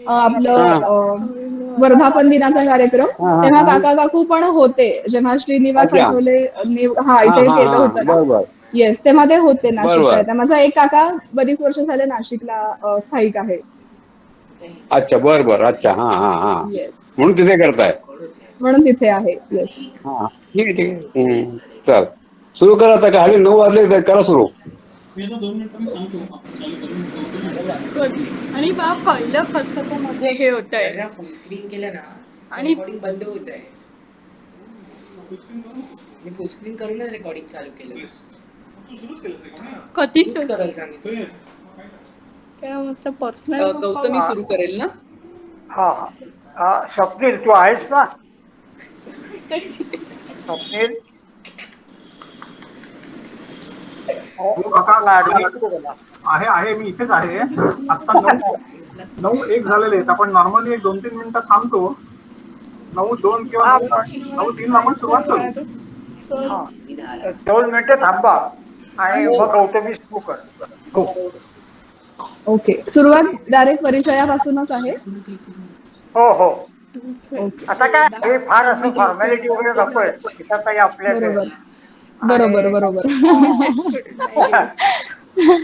आपलं हा वर्धापन दिनाचा कार्यक्रम, हा हा तेव्हा हा. काका काकू पण होते. जेव्हा श्रीनिवास अच्छा. आठवले हा हा इथे हा केलं हा होतं ना, बरोबर येस, तेव्हा ते होते नाशिकच्या. बरोबर. त्या माझा एक काका बरीच वर्ष झाले नाशिकला स्थायिक आहे. अच्छा बर बर. अच्छा हा हा हा. येस, म्हणून तिथे करताय. म्हणून तिथे आहे. येस. हा ठीक आहे ठीक आहे. चल सुरू करा आता. का हल्ली 9 वाजले तर करा सुरू. मी आता 2 मिनिटांनी सांगतो आपण चालू करून आणि बा पहिलं कसं ते मध्ये हे होत आहे फुल स्क्रीन केलं ना आणि रेकॉर्डिंग बंद होत आहे. मी फुल स्क्रीन करूनच रेकॉर्डिंग चालू केलं. तू सुरूच केलं कधीच तूच करायला सांगितलं. काय मस्त पर्सनल गौतमी सुरू करेल ना? हा हा. स्वप्नील तू आहेस ना? स्वप्नील हो काका ऍडमिट केला. आहे मी इथेच आहे. आता 9:01 झालेले आहेत. आपण नॉर्मली 2-3 मिनिटं थांबतो. 9:02 किंवा 9:03 आपण सुरुवात करू. हा 2 मिनिटं थांबा आणि मग गौतमी सुरू कर. हो. ओके, सुरुवात डायरेक्ट परिचयापासूनच आहे. हो हो. ओके, आता काय हे फार असं फॉर्मॅलिटी वगैरे नकोय. काही आपल्याच आहे. बरोबर बरोबर आणि बरोबर.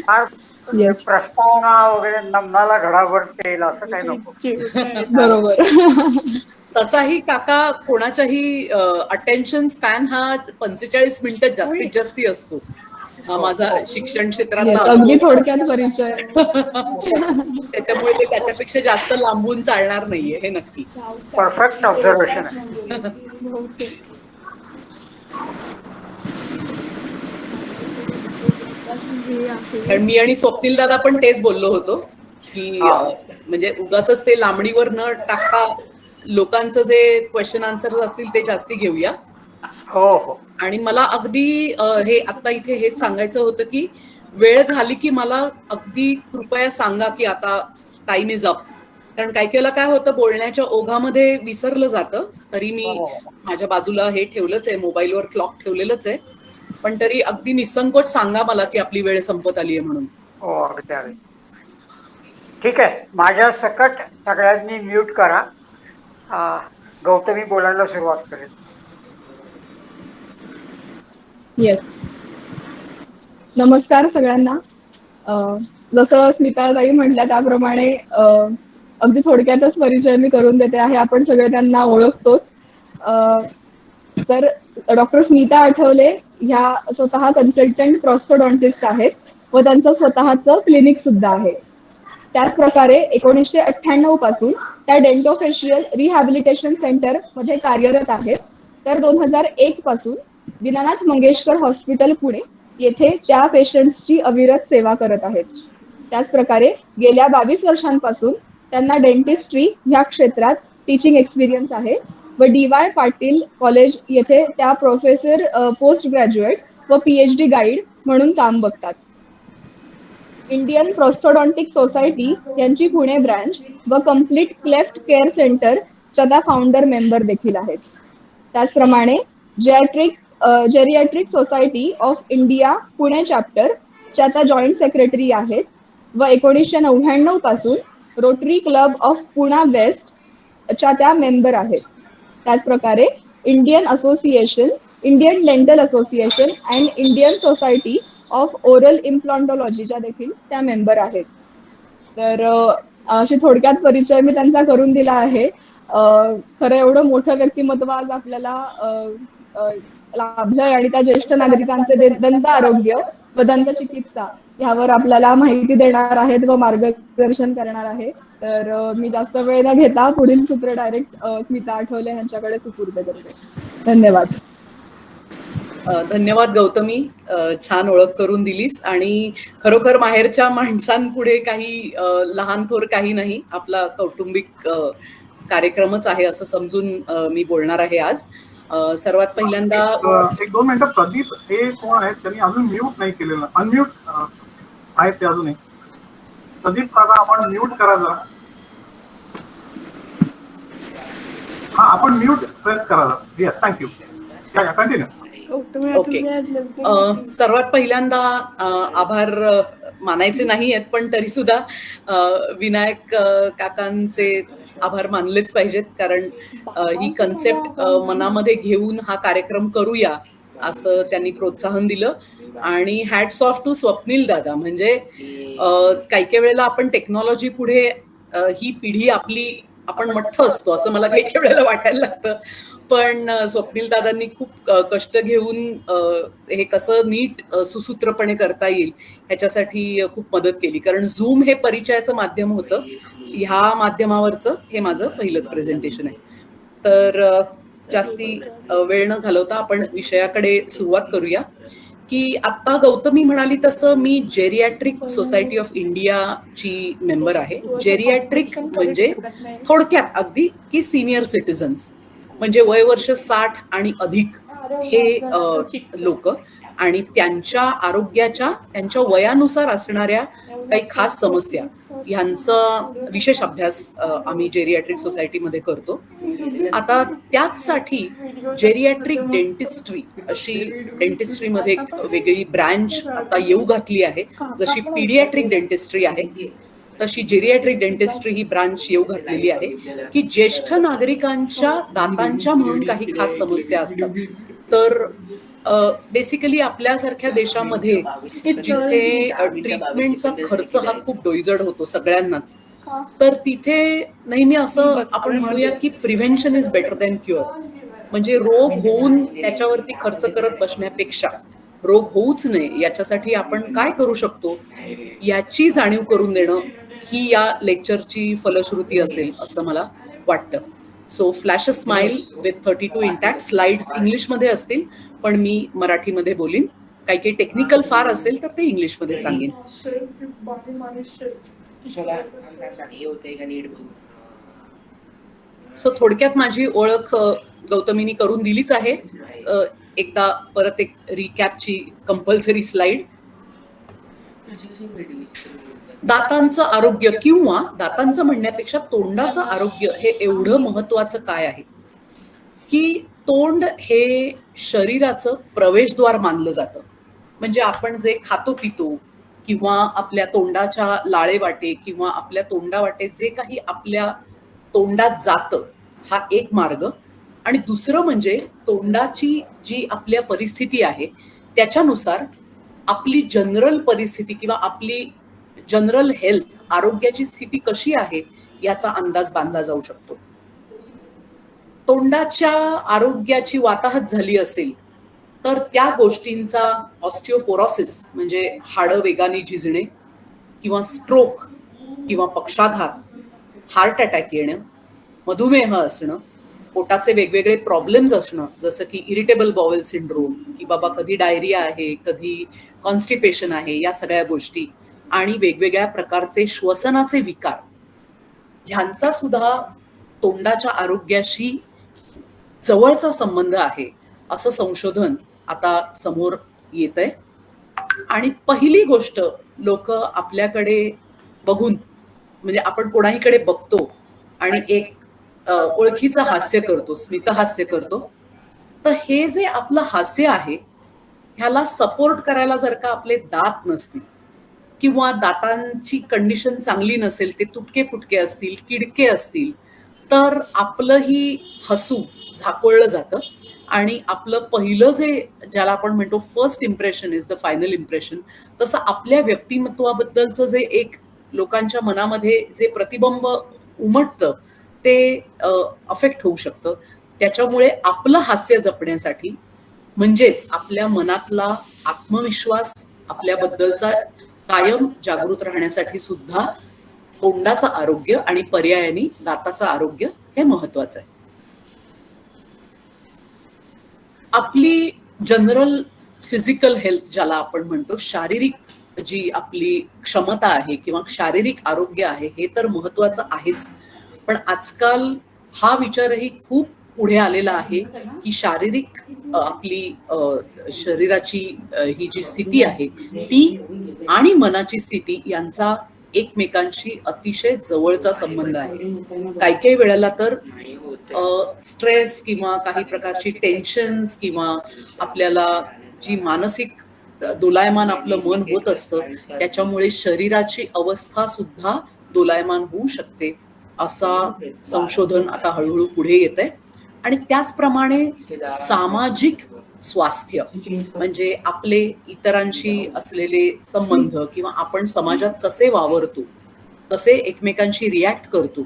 फार येस, प्रस्तावना वगैरे नमनाला घडाभर पेल असं काही नको. बरोबर. तसाही काका कोणाच्याही अटेन्शन स्पॅन हा 45 मिनिटं जास्तीत जास्ती असतो. हा हो माझा हो शिक्षण क्षेत्रातला येस, अगदी अनुभव थोडक्यात परिचय. त्याच्यामुळे ते त्याच्यापेक्षा जास्त लांबून चालणार नाहीये हे नक्की. परफेक्ट ऑब्झर्वेशन आहे. कारण मी आणि स्वप्नील दादा पण तेच बोललो होतो की हा म्हणजे उगाचच ते लांबणीवर न टाकता लोकांचं जे क्वेश्चन आन्सर असतील ते जास्ती घेऊया. हो हो. आणि मला अगदी हे आता इथे हेच सांगायचं होतं की वेळ झाली की मला अगदी कृपया सांगा की आता टाइम इज अप. कारण काही वेळेला काय होतं बोलण्याच्या ओघामध्ये विसरलं जातं. तरी मी बरोबर. माझ्या बाजूला हे ठेवलंच आहे, मोबाईलवर क्लॉक ठेवलेलंच आहे. पण तरी अगदी निसंकोच सांगा मला की आपली वेळ संपत आली आहे म्हणून. हो अगदी अगदी. ठीक आहे. माझ्या सकट सगळ्यांनी म्यूट करा. गौतमी बोलायला सुरुवात करेल. येस, नमस्कार सगळ्यांना. जसं स्मिताताई म्हटल्या त्याप्रमाणे अगदी थोडक्यातच परिचय मी करून देते आहे. आपण सगळे त्यांना ओळखतोच. तर डॉक्टर स्मिता आठवले ह्या स्वतः कन्सल्टंट प्रॉस्थोडॉन्टिस्ट आहेत व त्यांचं स्वतःचं क्लिनिक सुद्धा आहे. त्याच प्रकारे 1998 पासून त्या डेंटोफेशियल रिहॅबिलिटेशन सेंटर मध्ये कार्यरत आहेत. तर 2001 पासून दीनानाथ मंगेशकर हॉस्पिटल पुणे येथे त्या पेशंट्सची अविरत सेवा करत आहेत. त्याच प्रकारे गेल्या 22 वर्षांपासून त्यांना डेंटिस्ट्री ह्या क्षेत्रात टीचिंग एक्सपिरियन्स आहे व DY पाटील कॉलेज येथे त्या प्रोफेसर पोस्ट ग्रॅज्युएट व PhD गाईड म्हणून काम बघतात. इंडियन प्रोस्थोडॉन्टिक सोसायटी यांची पुणे ब्रँच व कम्प्लीट क्लेफ्ट केअर सेंटर च्या त्या फाउंडर मेंबर देखील आहेत. त्याचप्रमाणे geriatric society of India Pune chapter च्या त्या जॉईंट सेक्रेटरी आहेत व 1999 पासून rotary club of Poona west च्या त्या मेंबर आहेत. त्याचप्रकारे Indian dental association and Indian society of oral इम्प्लांटॉलॉजीच्या देखील त्या मेंबर आहेत. तर अशी थोडक्यात परिचय मी त्यांचा करून दिला आहे. खरं एवढं मोठं व्यक्तिमत्व आज आपल्याला लाभलंय आणि त्या ज्येष्ठ नागरिकांचे दंत आरोग्य व दंत चिकित्सा यावर आपल्याला माहिती देणार आहेत व मार्गदर्शन करणार आहे. तर मी जास्त वेळ न घेता पुढील सूत्र डायरेक्ट स्मिता आठवले यांच्याकडे सुपूर्द करते. धन्यवाद. धन्यवाद गौतमी, छान ओळख करून दिलीस. आणि खरोखर माहेरच्या माणसांपुढे काही लहान थोर काही नाही, आपला कौटुंबिक कार्यक्रमच आहे असं समजून मी बोलणार आहे आज. सर्वात पहिल्यांदा 1-2 मिनिटं. प्रदीप हे कोण आहेत? त्यांनी अजून म्यूट नाही केलेलं. अनम्यूट आहेत ते अजूनही. प्रदीप काका आपण म्यूट करा जरा. हा आपण म्यूट प्रेस करा. Yes, thank you. कंटिन्यू. ओके. सर्वात पहिल्यांदा आभार मानायचे नाही आहेत, पण तरी सुद्धा विनायक काकांचे आभार मानलेच पाहिजेत, कारण ही कन्सेप्ट मनामध्ये घेऊन हा कार्यक्रम करूया असं त्यांनी प्रोत्साहन दिलं. आणि हॅट्स ऑफ टू स्वप्नील दादा. म्हणजे काही काही वेळेला आपण टेक्नॉलॉजी पुढे ही पिढी आपली आपण मठ्ठ असतो असं मला काही काही वेळेला वाटायला लागतं. पण स्वप्नील दादांनी खूप कष्ट घेऊन हे कसं नीट सुसूत्रपणे करता येईल ह्याच्यासाठी खूप मदत केली. कारण झूम हे परिचयाचं माध्यम होतं. ह्या माध्यमावरचं हे माझं पहिलंच प्रेझेंटेशन आहे. तर जास्ती वेळ न घालवता आपण विषयाकडे सुरुवात करूया. की आता गौतमी म्हणाली तसं मी जेरियाट्रिक सोसायटी ऑफ इंडियाची मेंबर आहे. जेरियाट्रिक म्हणजे थोडक्यात अगदी की सिनियर सिटीजन्स, म्हणजे वयवर्ष 60 आणि अधिक हे लोक आणि त्यांच्या आरोग्याच्या त्यांच्या वयानुसार असणाऱ्या काही खास समस्या ह्यांचा विशेष अभ्यास आम्ही जेरियाट्रिक सोसायटीमध्ये करतो. आता त्याचसाठी जेरियाट्रिक डेंटिस्ट्री अशी डेंटिस्ट्रीमध्ये एक वेगळी ब्रँच आता येऊ घातली आहे. जशी पीडियाट्रिक डेंटिस्ट्री आहे तशी जेरियाट्रिक डेंटिस्ट्री ही ब्रांच येऊ घातलेली आहे की ज्येष्ठ नागरिकांच्या दातांच्या म्हणून काही खास समस्या असतात. तर बेसिकली आपल्यासारख्या देशामध्ये जिथे ट्रीटमेंटचा खर्च हा खूप डोईजड होतो सगळ्यांनाच, तर तिथे नेहमी असं आपण म्हणूया की prevention is better than cure. म्हणजे रोग होऊन त्याच्यावरती खर्च करत बसण्यापेक्षा रोग होऊच नये याच्यासाठी आपण काय करू शकतो याची जाणीव करून देणं ही या लेक्चरची फलश्रुती असेल असं मला वाटतं. So flash a smile with 32 intact. Slides इंग्लिशमध्ये असतील पण मी मराठीमध्ये बोलीन. काही काही टेक्निकल फार असेल तर ते इंग्लिशमध्ये सांगेन. हे होतंय का नीट बघू. सो थोडक्यात माझी ओळख गौतमीनी करून दिलीच आहे. एकदा परत एक रिकॅपची कंपल्सरी स्लाइड. दातांचं आरोग्य किंवा दातांचं म्हणण्यापेक्षा तोंडाचं आरोग्य हे एवढं महत्वाचं काय आहे की तोंड हे शरीराचं प्रवेशद्वार मानलं जातं. म्हणजे आपण जे खातो पितो किंवा आपल्या तोंडाच्या लाळे वाटे किंवा आपल्या तोंडा वाटे जे काही आपल्या तोंडात जातं हा एक मार्ग. आणि दुसरं म्हणजे तोंडाची जी आपल्या परिस्थिती आहे त्याच्यानुसार आपली जनरल परिस्थिती किंवा आपली जनरल हेल्थ आरोग्याची स्थिती कशी आहे याचा अंदाज बांधला जाऊ शकतो. तोंडाच्या आरोग्याची वाताहत झाली असेल तर त्या गोष्टींचा ऑस्टिओपोरोसिस म्हणजे हाडं वेगाने झिजणे किंवा स्ट्रोक किंवा पक्षाघात, हार्ट अटॅक येणं, मधुमेह असणं, पोटाचे वेगवेगळे प्रॉब्लेम्स असणं जसं की इरिटेबल बॉवेल सिंड्रोम की बाबा कधी डायरिया आहे कधी कॉन्स्टिपेशन आहे या सगळ्या गोष्टी आणि वेगवेगळ्या प्रकारचे श्वसनाचे विकार ह्यांचा सुद्धा तोंडाच्या आरोग्याशी जवळचा संबंध आहे असं संशोधन आता समोर येत आहे. आणि पहिली गोष्ट लोक आपल्याकडे बघून म्हणजे आपण कोणाहीकडे बघतो आणि एक ओळखीचं हास्य करतो, स्मितहास्य करतो. तर हे जे आपलं हास्य आहे ह्याला सपोर्ट करायला जर का आपले दात नसतील किंवा दातांची कंडिशन चांगली नसेल, ते तुटके फुटके असतील, किडके असतील, तर आपलंही हसू झाकोळलं जातं आणि आपलं पहिलं ज्याला आपण म्हणतो first impression is the final impression, तसं आपल्या व्यक्तिमत्वाबद्दलचं जे एक लोकांच्या मनामध्ये जे प्रतिबिंब उमटतं ते अफेक्ट होऊ शकतं. त्याच्यामुळे आपलं हास्य जपण्यासाठी म्हणजेच आपल्या मनातला आत्मविश्वास आपल्याबद्दलचा कायम जागृत राहण्यासाठी सुद्धा तोंडाचं आरोग्य आणि पर्यायाने दाताचं आरोग्य हे महत्वाचं आहे. आपली जनरल फिजिकल हेल्थ ज्याला आपण म्हणतो, शारीरिक जी आपली क्षमता आहे किंवा शारीरिक आरोग्य आहे हे तर महत्वाचं आहेच. पण आजकाल हा विचारही खूप पुढे आलेला आहे की शारीरिक आपली शरीराची ही जी स्थिती आहे ती आणि मनाची स्थिती यांचा एकमेकांशी अतिशय जवळचा संबंध आहे. काही काही वेळेला तर स्ट्रेस किंवा काही प्रकारची टेन्शन्स किंवा आपल्याला जी मानसिक दोलायमान आपलं मन होत असतं, त्याच्यामुळे शरीराची अवस्था सुद्धा दोलायमान होऊ शकते, असा संशोधन आता हळूहळू पुढे येत आहे. आणि त्याचप्रमाणे सामाजिक स्वास्थ्य म्हणजे आपले इतरांशी असलेले संबंध किंवा आपण समाजात कसे वावरतो, कसे एकमेकांशी रिॲक्ट करतो,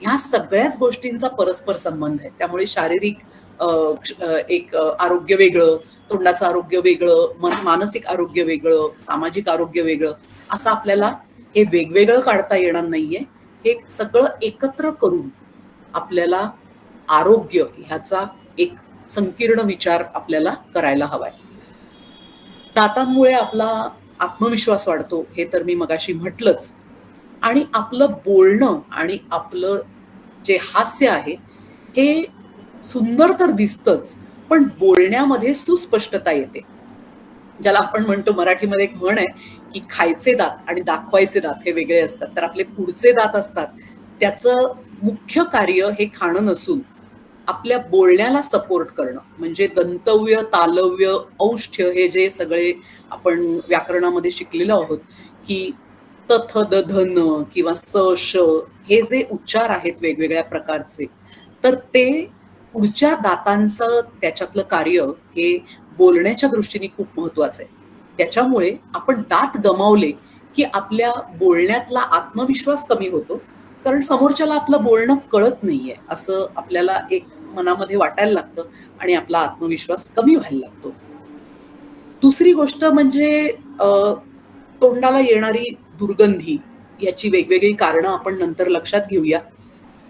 ह्या सगळ्याच गोष्टींचा परस्पर संबंध आहे. त्यामुळे शारीरिक एक आरोग्य वेगळं, तोंडाचं आरोग्य वेगळं, मानसिक आरोग्य वेगळं, सामाजिक आरोग्य वेगळं, असं आपल्याला हे वेगवेगळं काढता येणार नाहीये. हे सगळं एकत्र करून आपल्याला आरोग्य ह्याचा एक संकीर्ण विचार आपल्याला करायला हवाय. दातांमुळे आपला आत्मविश्वास वाढतो, हे तर मी मगाशी म्हटलंच. आणि आपलं बोलणं आणि आपलं जे हास्य आहे हे सुंदर तर दिसतंच, पण बोलण्यामध्ये सुस्पष्टता येते. ज्याला आपण म्हणतो, मराठीमध्ये एक म्हण आहे की खायचे दात आणि दाखवायचे दात हे वेगळे असतात. तर आपले पुढचे दात असतात, त्याचं मुख्य कार्य हे खाणं नसून आपल्या बोलण्याला सपोर्ट करणं, म्हणजे दंतव्य, तालव्य, औष्ठ्य हे जे सगळे आपण व्याकरणामध्ये शिकलेलो आहोत की तथ द धन किंवा स श हे जे उच्चार आहेत वेगवेगळ्या प्रकारचे, तर ते पुढच्या दातांचं त्याच्यातलं कार्य हे बोलण्याच्या दृष्टीने खूप महत्वाचं आहे. त्याच्यामुळे आपण दात गमावले की आपल्या बोलण्यातला आत्मविश्वास कमी होतो, कारण समोरच्याला आपलं बोलणं कळत नाहीये असं आपल्याला एक मनामध्ये वाटायला लागतं आणि आपला आत्मविश्वास कमी व्हायला लागतो. दुसरी गोष्ट म्हणजे तोंडाला येणारी दुर्गंधी, याची वेगवेगळी कारणं आपण नंतर लक्षात घेऊया.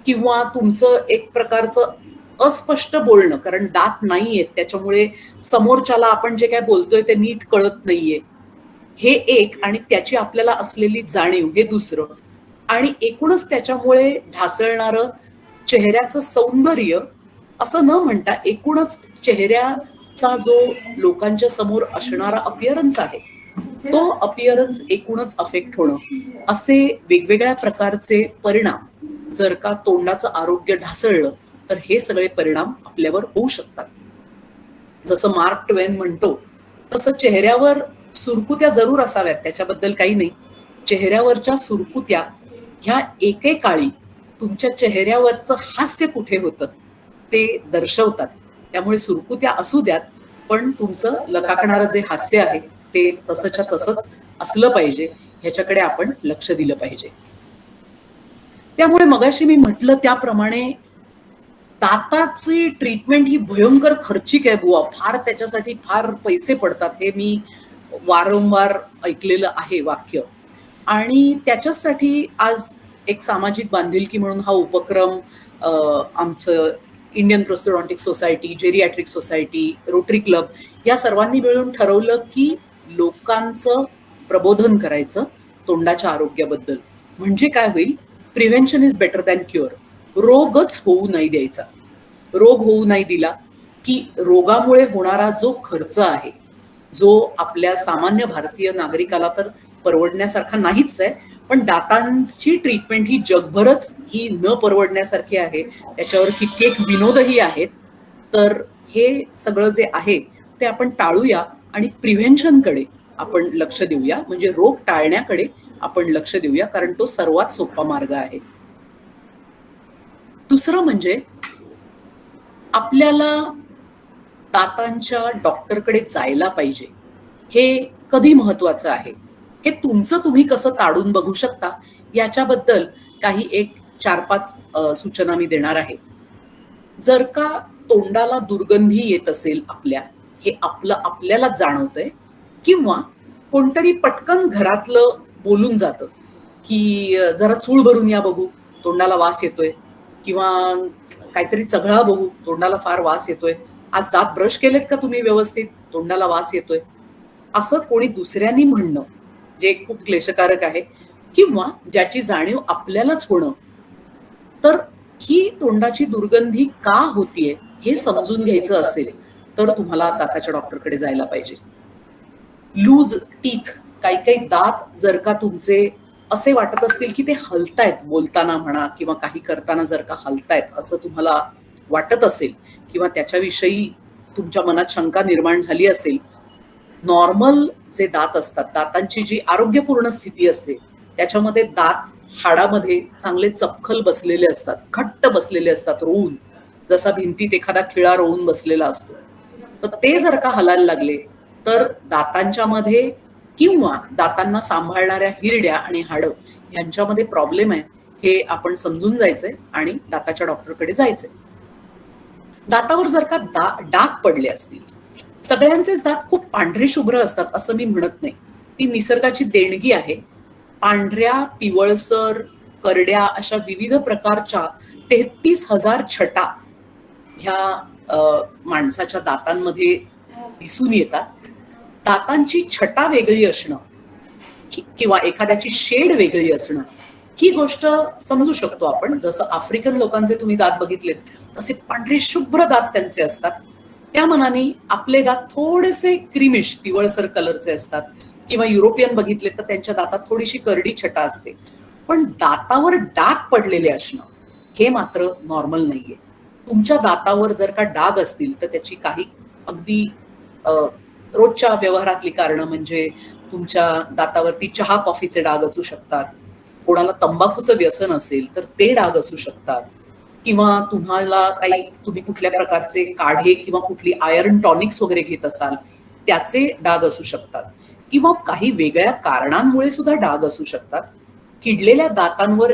किंवा तुमचं एक प्रकारचं अस्पष्ट बोलणं, कारण दात नाहीयेत त्याच्यामुळे समोरच्याला आपण जे काय बोलतोय ते नीट कळत नाहीये, हे एक. आणि त्याची आपल्याला असलेली जाणीव हे दुसरं. आणि एकूणच त्याच्यामुळे ढासळणारं चेहऱ्याचं सौंदर्य, असं न म्हणता एकूणच चेहऱ्याचा जो लोकांच्या समोर असणारा अपिअरन्स आहे, तो अपिअरन्स एकूणच अफेक्ट होणं, असे वेगवेगळ्या प्रकारचे परिणाम जर का तोंडाचं आरोग्य ढासळलं तर हे सगळे परिणाम आपल्यावर होऊ शकतात. जसं मार्क ट्वेन म्हणतो तसं चेहऱ्यावर सुरकुत्या जरूर असाव्यात, त्याच्याबद्दल काही नाही. चेहऱ्यावरच्या सुरकुत्या ह्या एकेकाळी तुमच्या चेहऱ्यावरचं हास्य कुठे होतं ते दर्शवतात. त्यामुळे सुरकुत्या असू द्यात, पण तुमचं लकाकणारं जे हास्य आहे ते तसंच्या तसंच असलं पाहिजे, ह्याच्याकडे आपण लक्ष दिलं पाहिजे. त्यामुळे मगाशी मी म्हटलं त्याप्रमाणे दाताची ट्रीटमेंट ही भयंकर खर्चिक आहे बुवा, फार त्याच्यासाठी फार पैसे पडतात, हे मी वारंवार ऐकलेलं आहे वाक्य. आणि त्याच्यासाठी आज एक सामाजिक बांधिलकी म्हणून हा उपक्रम आमचं Indian prosthodontic society, geriatric society, rotary club या सर्वांनी मिळून ठरवलं की लोकांचं प्रबोधन करायचं तोंडाच्या आरोग्याबद्दल. म्हणजे काय होईल, prevention is better than cure. रोगच होऊ नाही द्यायचा. रोग होऊ नाही दिला की रोगामुळे होणारा जो खर्च आहे, जो आपल्या सामान्य भारतीय नागरिकाला तर परवडण्यासारखा नाहीच आहे, पण दातांची ट्रीटमेंट ही जगभरच ही न परवडण्यासारखी आहे, त्याच्यावर कित्येक विनोदही आहेत. तर हे सगळं जे आहे ते आपण टाळूया आणि प्रिव्हेन्शनकडे आपण लक्ष देऊया, म्हणजे रोग टाळण्याकडे आपण लक्ष देऊया, कारण तो सर्वात सोपा मार्ग आहे. दुसरं म्हणजे आपल्याला दातांच्या डॉक्टरकडे जायला पाहिजे. हे कधी महत्वाचं आहे, हे तुमचं तुम्ही कसं ताडून बघू शकता याच्याबद्दल काही एक 4-5 सूचना मी देणार आहे. जर का तोंडाला दुर्गंधी येत असेल आपल्या, हे आपल्याला जाणवतंय, किंवा कोणतरी पटकन घरातलं बोलून जातं की जरा चूळ भरून या बघू, तोंडाला वास येतोय, किंवा काहीतरी चघळा बघू, तोंडाला फार वास येतोय, आज दात ब्रश केलेत का तुम्ही व्यवस्थित, तोंडाला वास येतोय, असं कोणी दुसऱ्यांनी म्हणणं जे खूप क्लेशकारक आहे, किंवा ज्याची जाणीव आपल्यालाच होणं. तर ही तोंडाची दुर्गंधी का होतीये हे समजून घ्यायचं असेल तर तुम्हाला दाताच्या डॉक्टरकडे जायला पाहिजे. लूज टीथ, काही दात जर का तुमचे असे वाटत असतील की ते हलतायत बोलताना म्हणा किंवा काही करताना जर का हलतायत असं तुम्हाला वाटत असेल, किंवा त्याच्याविषयी तुमच्या मनात शंका निर्माण झाली असेल, नॉर्मल जे दात असतात, दातांची जी आरोग्यपूर्ण स्थिती असते, त्याच्यामध्ये दात हाडामध्ये चांगले चपखल बसलेले असतात, घट्ट बसलेले असतात रोवून, जसा भिंतीत एखादा खिळा रोवून बसलेला असतो. तर ते जर का हलायला लागले तर दातांच्या मध्ये किंवा दातांना सांभाळणाऱ्या हिरड्या आणि हाडं यांच्यामध्ये प्रॉब्लेम आहे हे आपण समजून जायचंय आणि दाताच्या डॉक्टरकडे जायचंय. दातावर जर का डाग पडले असतील, सगळ्यांचेच दात खूप पांढरे शुभ्र असतात असं मी म्हणत नाही, ती निसर्गाची देणगी आहे. पांढऱ्या, पिवळसर, करड्या अशा विविध प्रकारच्या 33,000 छटा ह्या माणसाच्या दातांमध्ये दिसून येतात. दातांची छटा वेगळी असणं किंवा एखाद्याची शेड वेगळी असणं ही गोष्ट समजू शकतो आपण. जसं आफ्रिकन लोकांचे तुम्ही दात बघितलेत तसे पांढरे शुभ्र दात त्यांचे असतात. त्या मनाने आपले दात थोडेसे क्रीमिश पिवळसर कलरचे असतात. किंवा युरोपियन बघितले तर त्यांच्या दातात थोडीशी करडी छटा असते. पण दातावर डाग पडलेले असणं हे मात्र नॉर्मल नाहीये. तुमच्या दातावर जर का डाग असतील तर त्याची काही अगदी रोजच्या व्यवहारातली कारणं म्हणजे तुमच्या दातावरती चहा कॉफीचे डाग असू शकतात, कोणाला तंबाखूचं व्यसन असेल तर ते डाग असू शकतात, किंवा तुम्ही कुठल्या प्रकारचे काढे किंवा कुठली आयर्न टॉनिक्स वगैरे घेत असाल त्याचे डाग असू शकतात, किंवा काही वेगळ्या कारणांमुळे सुद्धा डाग असू शकतात. किडलेल्या दातांवर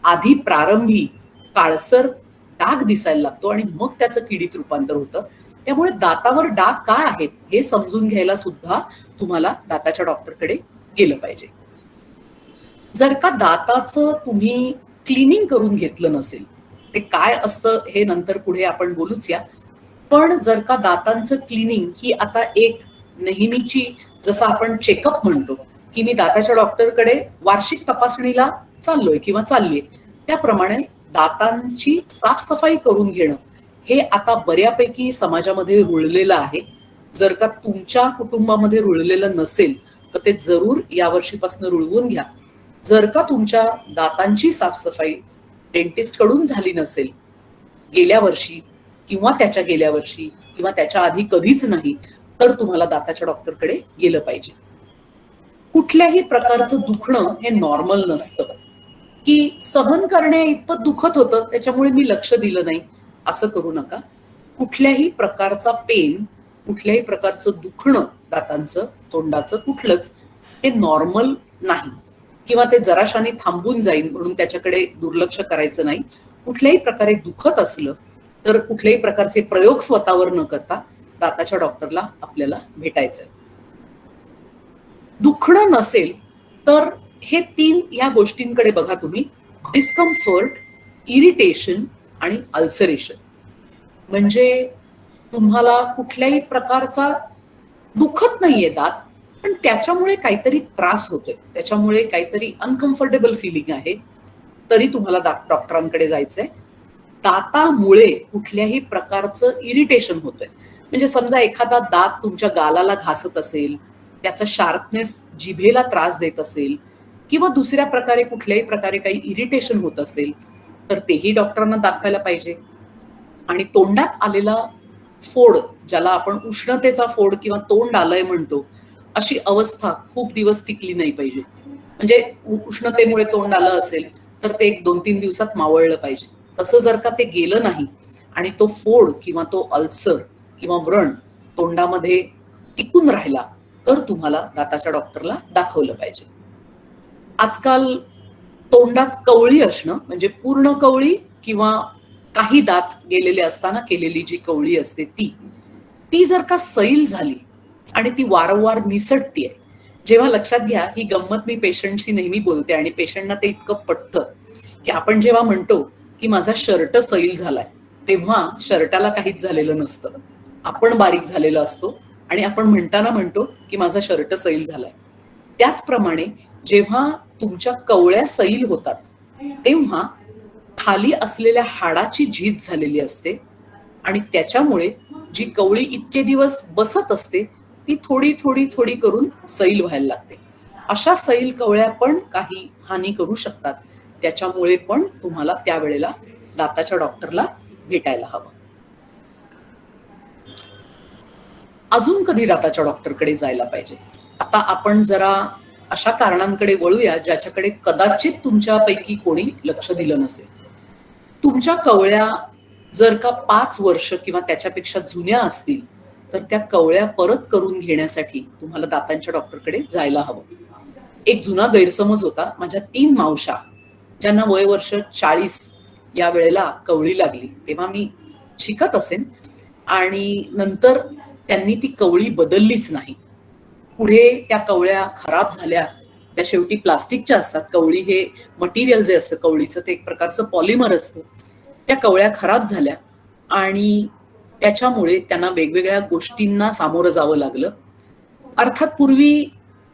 आधी प्रारंभी काळसर डाग दिसायला लागतो आणि मग त्याचं किडीत रूपांतर होतं. त्यामुळे दातावर डाग काय आहेत हे समजून घ्यायला सुद्धा तुम्हाला दाताच्या डॉक्टरकडे गेलं पाहिजे. जर का दाताचं तुम्ही क्लिनिंग करून घेतलं नसेल, ते काय असतं हे नंतर पुढे आपण बोलूच या, पण जर का दातांचं क्लिनिंग ही आता एक नेहमीची, जसं आपण चेकअप म्हणतो की मी दाताच्या डॉक्टरकडे वार्षिक तपासणीला चाललोय किंवा चाललीय, त्याप्रमाणे दातांची साफसफाई करून घेणं हे आता बऱ्यापैकी समाजामध्ये रुळलेलं आहे. जर का तुमच्या कुटुंबामध्ये रुळलेलं नसेल तर ते जरूर यावर्षीपासून रुळवून घ्या. जर का तुमच्या दातांची साफसफाई डेंटिस्ट कडून झाली नसेल गेल्या वर्षी किंवा त्याच्या गेल्या वर्षी किंवा त्याच्या आधी कधीच नाही, तर तुम्हाला दाताच्या डॉक्टरकडे गेलं पाहिजे. कुठल्याही प्रकारचं दुखणं हे नॉर्मल नसतं की सहन करण्या इतपत दुखत होतं त्याच्यामुळे मी लक्ष दिलं नाही, असं करू नका. कुठल्याही प्रकारचा पेन, कुठल्याही प्रकारचं दुखणं दातांचं, तोंडाचं कुठलंच हे नॉर्मल नाही, किंवा ते जराशाने थांबून जाईल म्हणून त्याच्याकडे दुर्लक्ष करायचं नाही. कुठल्याही प्रकारे दुखत असलं तर कुठल्याही प्रकारचे प्रयोग स्वतःवर न करता दाताच्या डॉक्टरला आपल्याला भेटायचंय. दुखणं नसेल तर हे 3 या गोष्टींकडे बघा तुम्ही: डिस्कम्फर्ट, इरिटेशन आणि अल्सरेशन. म्हणजे तुम्हाला कुठल्याही प्रकारचा दुखत नाहीये दात, पण त्याच्यामुळे काहीतरी त्रास होतोय, त्याच्यामुळे काहीतरी अनकम्फर्टेबल फिलिंग आहे, तरी तुम्हाला डॉक्टरांकडे जायचंय. दातामुळे कुठल्याही प्रकारचं इरिटेशन होतंय, म्हणजे समजा एखादा दात तुमच्या गालाला घासत असेल, त्याचा शार्पनेस जिभेला त्रास देत असेल, किंवा दुसऱ्या प्रकारे कुठल्याही प्रकारे काही इरिटेशन होत असेल तर तेही डॉक्टरांना दाखवायला पाहिजे. आणि तोंडात आलेला फोड, ज्याला आपण उष्णतेचा फोड किंवा तोंड आलंय म्हणतो, अशी अवस्था खूप दिवस टिकली नाही पाहिजे. म्हणजे उष्णतेमुळे तोंड आलं असेल तर ते 1-2-3 दिवसात मावळलं पाहिजे. तसं जर का ते गेलं नाही आणि तो फोड किंवा तो अल्सर किंवा व्रण तोंडामध्ये टिकून राहिला तर तुम्हाला दाताच्या डॉक्टरला दाखवलं पाहिजे. आजकाल तोंडात कवळी असणं, म्हणजे पूर्ण कवळी किंवा काही दात गेलेले असताना केलेली जी कवळी असते ती जर का सैल झाली आणि ती वारंवार निसटतीये, जेव्हा लक्षात घ्या, ही गंमत मी पेशंटशी नेहमी बोलते आणि पेशंटना ते इतकं पटतं की आपण जेव्हा म्हणतो की माझा शर्ट सैल झालाय, तेव्हा शर्टाला काहीच झालेलं नसतं, आपण बारीक झालेला असतो आणि आपण म्हणतो की माझा शर्ट सैल झालाय. त्याचप्रमाणे जेव्हा तुमच्या कवळ्या सैल होतात तेव्हा खाली असलेल्या हाडाची झीज झालेली असते आणि त्याच्यामुळे जी कवळी इतके दिवस बसत असते ती थोडी थोडी थोडी करून सैल व्हायला लागते. अशा सैल कवळ्या पण काही हानी करू शकतात. त्याच्यामुळे पण तुम्हाला त्यावेळेला दाताच्या डॉक्टरला भेटायला हवं. अजून कधी दाताच्या डॉक्टरकडे जायला पाहिजे? आता आपण जरा अशा कारणांकडे वळूया ज्याच्याकडे कदाचित तुमच्यापैकी कोणी लक्ष दिलं नसेल. तुमच्या कवळ्या जर का 5 वर्ष किंवा त्याच्यापेक्षा जुन्या असतील तर त्या कवळ्या परत करून घेण्यासाठी तुम्हाला दातांच्या डॉक्टरकडे जायला हवं. एक जुना गैरसमज होता. माझ्या 3 मावशा ज्यांना वय वर्ष 40 या वेळेला कवळी लागली, तेव्हा मी शिकत असेन, आणि नंतर त्यांनी ती कवळी बदललीच नाही. पुढे त्या कवळ्या खराब झाल्या. त्या शेवटी प्लास्टिकच्या असतात. कवळी हे मटेरियल जे असतं कवळीचं ते एक प्रकारचं पॉलिमर असतं. त्या कवळ्या खराब झाल्या आणि त्याच्यामुळे त्यांना वेगवेगळ्या गोष्टींना सामोरं जावं लागलं. अर्थात पूर्वी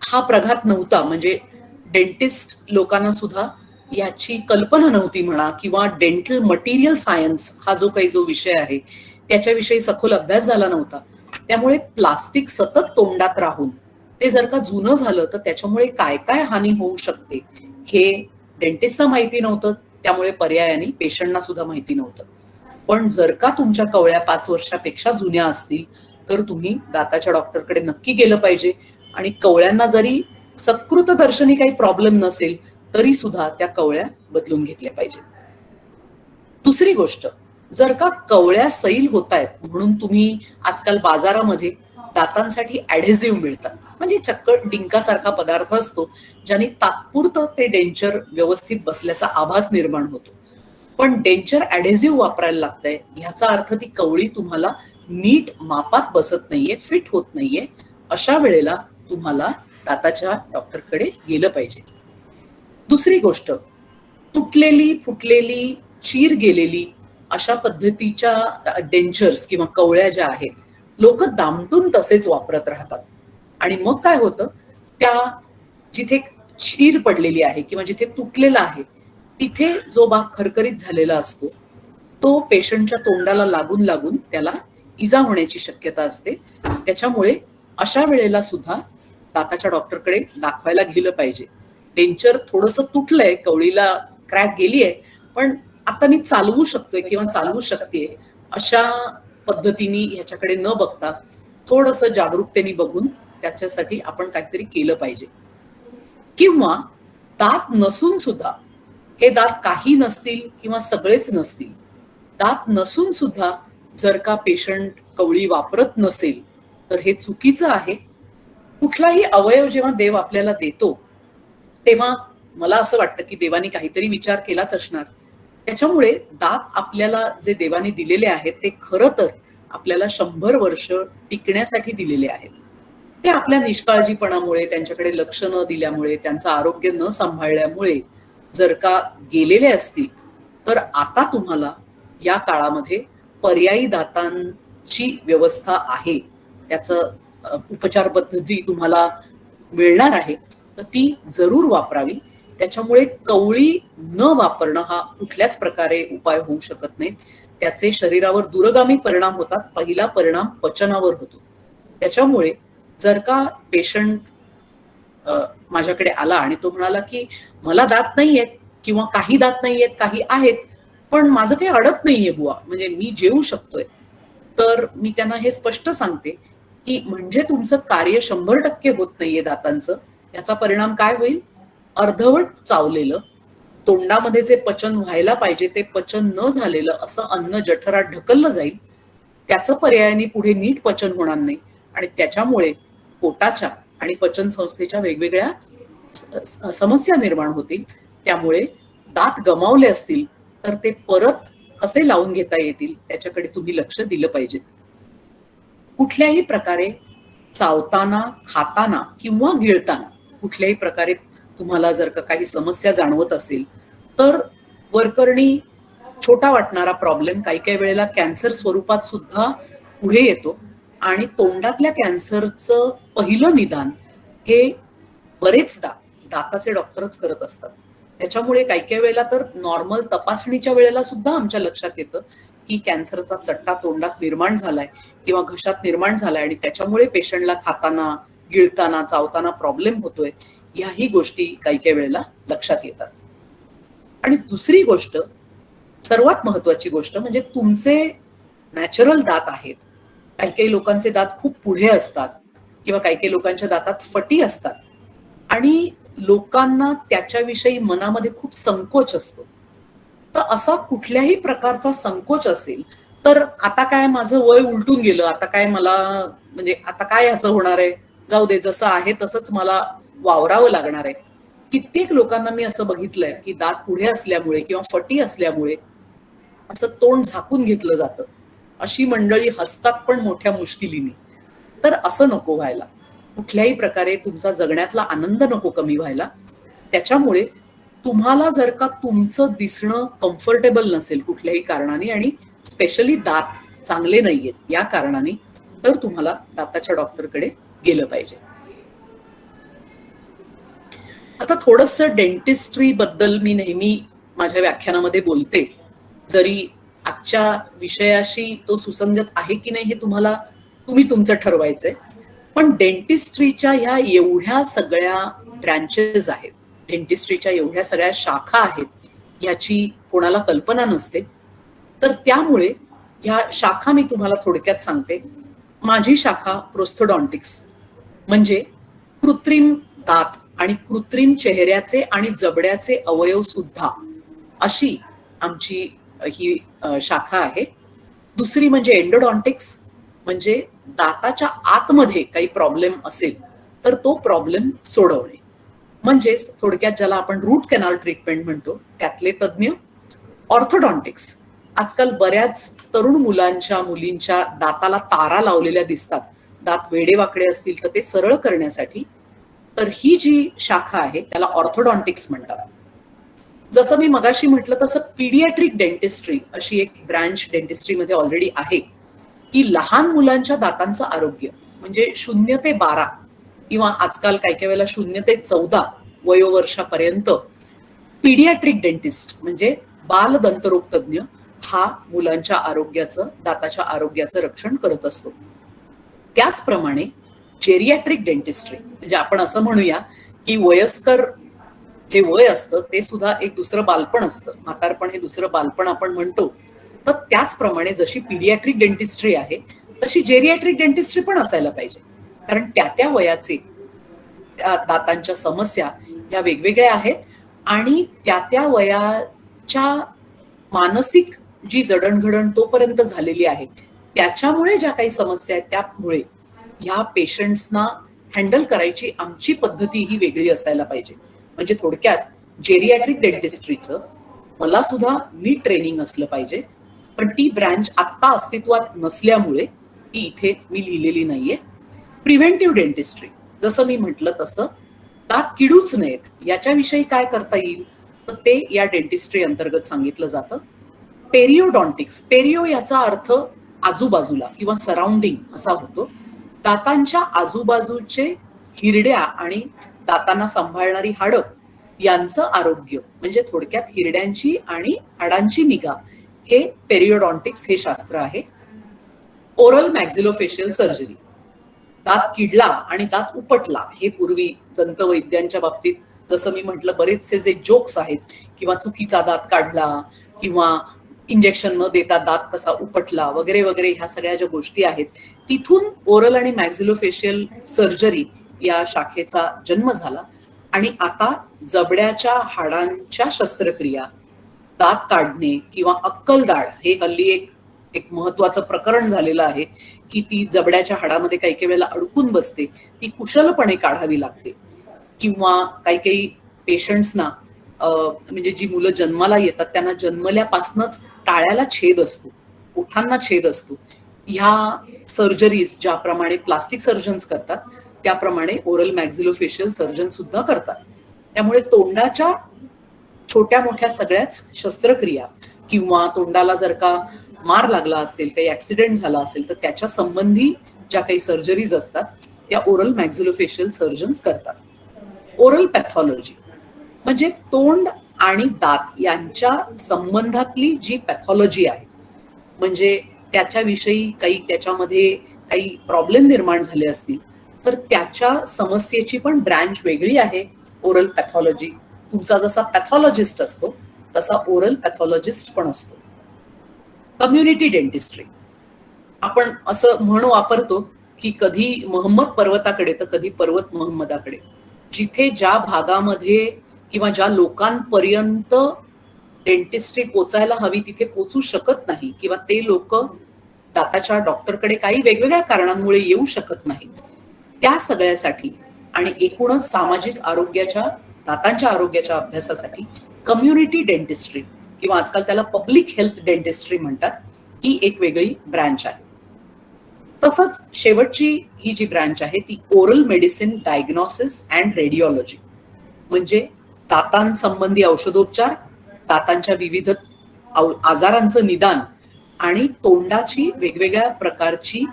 हा प्रघात नव्हता, म्हणजे डेंटिस्ट लोकांना सुद्धा याची कल्पना नव्हती म्हणा, किंवा डेंटल मटेरियल सायन्स हा जो विषय आहे त्याच्याविषयी सखोल अभ्यास झाला नव्हता. त्यामुळे प्लास्टिक सतत तोंडात राहून ते जर का जुनं झालं तर त्याच्यामुळे काय काय हानी होऊ शकते हे डेंटिस्टना माहिती नव्हतं. त्यामुळे पर्यायाने पेशंटना सुद्धा माहिती नव्हतं. पण जर का तुमच्या कवळ्या 5 वर्षापेक्षा जुन्या असतील तर तुम्ही दाताच्या डॉक्टरकडे नक्की गेलं पाहिजे. आणि कवळ्यांना जरी सकृत दर्शनी काही प्रॉब्लेम नसेल तरी सुद्धा त्या कवळ्या बदलून घेतल्या पाहिजे. दुसरी गोष्ट, जर का कवळ्या सैल होत आहेत म्हणून तुम्ही आजकाल बाजारामध्ये दातांसाठी ऍडेझिव्ह मिळतात, म्हणजे चक्क डिंकासारखा पदार्थ असतो ज्याने तात्पुरतं ते डेंचर व्यवस्थित बसल्याचा आभास निर्माण होतो. पण डेंचर ऍडेझिव्ह वापरायला लागतंय ह्याचा अर्थ ती कवळी तुम्हाला नीट मापात बसत नाहीये, फिट होत नाहीये. अशा वेळेला तुम्हाला दाताच्या डॉक्टरकडे गेलं पाहिजे. दुसरी गोष्ट, तुटलेली, फुटलेली, चीर गेलेली अशा पद्धतीच्या डेंचर्स किंवा कवळ्या ज्या आहेत लोक दामटून तसेच वापरत राहतात. आणि मग काय होतं, त्या जिथे चीर पडलेली आहे किंवा जिथे तुटलेला आहे तिथे जो भाग खरखरीत झालेला असतो तो पेशंटच्या तोंडाला लागून लागून त्याला इजा होण्याची शक्यता असते. त्याच्यामुळे अशा वेळेला सुद्धा दाताच्या डॉक्टरकडे दाखवायला गेलं पाहिजे. डेंचर थोडंसं तुटलंय, कवळीला क्रॅक गेली आहे, पण आता मी चालवू शकतोय किंवा चालवू शकते अशा पद्धतीने ह्याच्याकडे न बघता थोडंसं जागरूकतेने बघून त्याच्यासाठी आपण काहीतरी केलं पाहिजे. किंवा दात नसून सुद्धा, हे दात काही नसतील किंवा सगळेच नसतील, दात नसून सुद्धा जर का पेशंट कवळी वापरत नसेल तर हे चुकीचं आहे. कुठलाही अवयव जेव्हा देव आपल्याला देतो तेव्हा मला असं वाटतं की देवाने काहीतरी विचार केलाच असणार. त्याच्यामुळे दात आपल्याला जे देवाने दिलेले आहेत ते खरं तर आपल्याला 100 वर्ष टिकण्यासाठी दिलेले आहेत. ते आपल्या निष्काळजीपणामुळे, त्यांच्याकडे लक्ष न दिल्यामुळे, त्यांचं आरोग्य न सांभाळल्यामुळे जर का गेलेले असतील तर आता तुम्हाला या काळामध्ये पर्यायी दातांची व्यवस्था आहे, त्याचं उपचार पद्धती तुम्हाला मिळणार आहे, तर ती जरूर वापरावी. त्याच्यामुळे कवळी न वापरणं हा कुठल्याच प्रकारे उपाय होऊ शकत नाही. त्याचे शरीरावर दूरगामी परिणाम होतात. पहिला परिणाम पचनावर होतो. त्याच्यामुळे जर का पेशंट माझ्याकडे आला आणि तो म्हणाला की मला दात नाहीयेत किंवा काही दात नाहीयेत, काही आहेत, पण माझं काही अडत नाहीये बुवा, म्हणजे मी जेवू शकतोय, तर मी त्यांना हे स्पष्ट सांगते की म्हणजे तुमचं कार्य 100% होत नाहीये दातांचं. याचा परिणाम काय होईल? अर्धवट चावलेलं, तोंडामध्ये जे पचन व्हायला पाहिजे ते पचन न झालेलं असं अन्न जठरात ढकललं जाईल. त्याचं पर्यायाने पुढे नीट पचन होणार नाही आणि त्याच्यामुळे पोटाच्या आणि पचन संस्थेच्या वेगवेगळ्या समस्या निर्माण होतील. त्यामुळे दात गमावले असतील तर ते परत कसे लावून घेता येतील त्याच्याकडे तुम्ही लक्ष दिलं पाहिजे. कुठल्याही प्रकारे चावताना, खाताना किंवा गिळताना कुठल्याही प्रकारे तुम्हाला जर का काही समस्या जाणवत असेल तर वरकरणी छोटा वाटणारा प्रॉब्लेम काही काही वेळेला कॅन्सर स्वरूपात सुद्धा पुढे येतो आणि तोंडातल्या कॅन्सरचं पहिलं निदान हे बरेचदा दाताचे डॉक्टरच करत असतात. त्याच्यामुळे काही काही वेळेला तर नॉर्मल तपासणीच्या वेळेला सुद्धा आमच्या लक्षात येतं की कॅन्सरचा चट्टा तोंडात निर्माण झालाय किंवा घशात निर्माण झालाय आणि त्याच्यामुळे पेशंटला खाताना, गिळताना, चावताना प्रॉब्लेम होतोय. ह्याही गोष्टी काही काही वेळेला लक्षात येतात. आणि दुसरी गोष्ट, सर्वात महत्वाची गोष्ट म्हणजे तुमचे नॅचरल दात आहेत काही काही लोकांचे दात खूप पुढे असतात किंवा काही काही लोकांच्या दातात फटी असतात आणि लोकांना त्याच्याविषयी मनामध्ये खूप संकोच असतो. तर असा कुठल्याही प्रकारचा संकोच असेल तर आता काय माझं वय उलटून गेलं, आता काय मला म्हणजे आता काय ह्याचं होणार आहे, जाऊ दे जसं आहे तसंच मला वावरावं लागणार आहे. कित्येक लोकांना मी असं बघितलंय की दात पुढे असल्यामुळे किंवा फटी असल्यामुळे असं तोंड झाकून घेतलं जातं. अशी मंडळी हसतात पण मोठ्या मुश्किलीने. तर असं नको व्हायला. कुठल्याही प्रकारे तुमचा जगण्यातला आनंद नको कमी व्हायला. त्याच्यामुळे तुम्हाला जर का तुमचं दिसणं कम्फर्टेबल नसेल कुठल्याही कारणाने आणि स्पेशली दात चांगले नाहीयेत या कारणाने, तर तुम्हाला दाताच्या डॉक्टरकडे गेलं पाहिजे. आता थोडंसं डेंटिस्ट्री बद्दल मी नेहमी माझ्या व्याख्यानामध्ये बोलते. जरी आजच्या विषयाशी तो सुसंगत आहे की नाही हे तुम्ही तुमचं ठरवायचंय. पण डेंटिस्ट्रीच्या ह्या एवढ्या सगळ्या ब्रँचेस आहेत, डेंटिस्ट्रीच्या एवढ्या सगळ्या शाखा आहेत, याची कोणाला कल्पना नसते. तर त्यामुळे ह्या शाखा मी तुम्हाला थोडक्यात सांगते. माझी शाखा प्रोस्थोडॉन्टिक्स म्हणजे कृत्रिम दात आणि कृत्रिम चेहऱ्याचे आणि जबड्याचे अवयव सुद्धा अशी आमची ही शाखा आहे. दुसरी म्हणजे एंडोडॉन्टिक्स म्हणजे दाताच्या आतमध्ये काही प्रॉब्लेम असेल तर तो प्रॉब्लेम सोडवणे, म्हणजेच थोडक्यात ज्याला आपण रूट कॅनल ट्रीटमेंट म्हणतो त्यातले तज्ज्ञ. ऑर्थोडॉन्टिक्स आजकाल बऱ्याच तरुण मुलींच्या दाताला तारा लावलेल्या दिसतात, दात वेडेवाकडे असतील तर ते सरळ करण्यासाठी. तर ही जी शाखा आहे त्याला ऑर्थोडॉन्टिक्स म्हणतात. जसं मी मगाशी म्हटलं तसं पीडियाट्रिक डेंटिस्ट्री अशी एक ब्रँच डेंटिस्ट्रीमध्ये ऑलरेडी आहे, की लहान मुलांच्या दातांचं आरोग्य म्हणजे 0 ते 12 किंवा आजकाल काही काही वेळेला 0 ते 14 वयोवर्षापर्यंत पीडियाट्रिक डेंटिस्ट म्हणजे बाल दंतरोग तज्ज्ञ हा मुलांच्या आरोग्याचं, दाताच्या आरोग्याचं रक्षण करत असतो. त्याचप्रमाणे जेरियाट्रिक डेंटिस्ट्री म्हणजे आपण असं म्हणूया की वयस्कर जे वय असतं ते सुद्धा एक दुसरं बालपण असतं, म्हातारपण हे दुसरं बालपण आपण म्हणतो. तर त्याचप्रमाणे जशी पीडियाट्रिक डेंटिस्ट्री आहे तशी जेरियाट्रिक डेंटिस्ट्री पण असायला पाहिजे, कारण त्या वयाचे दातांच्या समस्या ह्या वेगवेगळ्या आहेत आणि त्या वयाच्या मानसिक जी जडणघडण तोपर्यंत झालेली आहे त्याच्यामुळे ज्या काही समस्या आहेत त्यामुळे ह्या पेशंट्सना हँडल करायची आमची पद्धती ही वेगळी असायला पाहिजे. म्हणजे थोडक्यात जेरियाट्रिक डेंटिस्ट्रीचं मला सुद्धा नीट ट्रेनिंग असलं पाहिजे, पण ती ब्रँच आत्ता अस्तित्वात नसल्यामुळे ती इथे मी लिहिलेली नाहीये. प्रिव्हेंटिव्ह डेंटिस्ट्री जसं मी म्हटलं तसं दात किडूच नयेत याच्याविषयी काय करता येईल तर ते या डेंटिस्ट्री अंतर्गत सांगितलं जातं. पेरिओडॉन्टिक्स, पेरिओ याचा अर्थ आजूबाजूला किंवा सराउंडिंग असा होतो. दातांच्या आजूबाजूचे हिरड्या आणि दातांना सांभाळणारी हाडं यांचं आरोग्य म्हणजे थोडक्यात हिरड्यांची आणि हाडांची निगा हे पेरिओडॉन्टिक्स हे शास्त्र आहे. ओरल मॅक्झिलोफेशियल सर्जरी, दात किडला आणि दात उपटला हे पूर्वी दंतवैद्यांच्या बाबतीत जसं मी म्हटलं बरेचसे जे जोक्स आहेत किंवा चुकीचा दात काढला किंवा इंजेक्शन न देता दात कसा उपटला वगैरे वगैरे ह्या सगळ्या ज्या गोष्टी आहेत तिथून ओरल आणि मॅक्झिलोफेशियल सर्जरी या शाखेचा जन्म झाला. आणि आता जबड्याच्या हाडांच्या शस्त्रक्रिया, दात काढणे किंवा अक्कलदाढ हे हल्ली एक महत्वाचं प्रकरण झालेलं आहे की ती जबड्याच्या हाडामध्ये काही काही वेळेला अडकून बसते, ती कुशलपणे काढावी लागते. किंवा काही काही पेशंट्सना म्हणजे जी मुलं जन्माला येतात त्यांना जन्मल्यापासूनच टाळ्याला छेद असतो, ओठांना छेद असतो. ह्या सर्जरीज ज्याप्रमाणे प्लास्टिक सर्जन्स करतात त्याप्रमाणे ओरल मॅक्झिलोफेशियल सर्जन सुद्धा करतात. त्यामुळे तोंडाच्या छोट्या मोठ्या सगळ्याच शस्त्रक्रिया किंवा तोंडाला जर का मार लागला असेल, काही ऍक्सिडेंट झाला असेल तर त्याच्या संबंधी ज्या काही सर्जरीज असतात त्या ओरल मॅक्झिलोफेशियल सर्जन्स करतात. ओरल पॅथॉलॉजी म्हणजे तोंड आणि दात यांच्या संबंधातली जी पॅथॉलॉजी आहे, म्हणजे त्याच्याविषयी त्याच्यामध्ये काही प्रॉब्लेम निर्माण झाले असतील तर त्याच्या समस्येची पण ब्रँच वेगळी आहे ओरल पॅथॉलॉजी. तुमचा जसा पॅथॉलॉजिस्ट असतो तसा ओरल पॅथॉलॉजिस्ट पण असतो. कम्युनिटी डेंटिस्ट्री आपण असं म्हण वापरतो की कधी मोहम्मद पर्वताकडे तर कधी पर्वत मोहम्मदाकडे. जिथे ज्या भागामध्ये किंवा ज्या लोकांपर्यंत डेंटिस्ट्री पोचायला हवी तिथे पोचू शकत नाही किंवा ते लोक दाताच्या डॉक्टरकडे काही वेगवेगळ्या कारणांमुळे येऊ शकत नाहीत, त्या सगळ्यासाठी आणि एकूणच सामाजिक आरोग्याच्या, दातांच्या आरोग्याच्या अभ्यासासाठी कम्युनिटी डेंटिस्ट्री किंवा आजकाल त्याला पब्लिक हेल्थ डेंटिस्ट्री म्हणतात, ही एक वेगळी ब्रँच आहे. तसंच शेवटची ही जी ब्रँच आहे ती oral medicine diagnosis and radiology, म्हणजे दातांसंबंधी औषधोपचार, दातांच्या विविध आजारांचं निदान आणि तोंडाची वेगवेगळ्या प्रकारची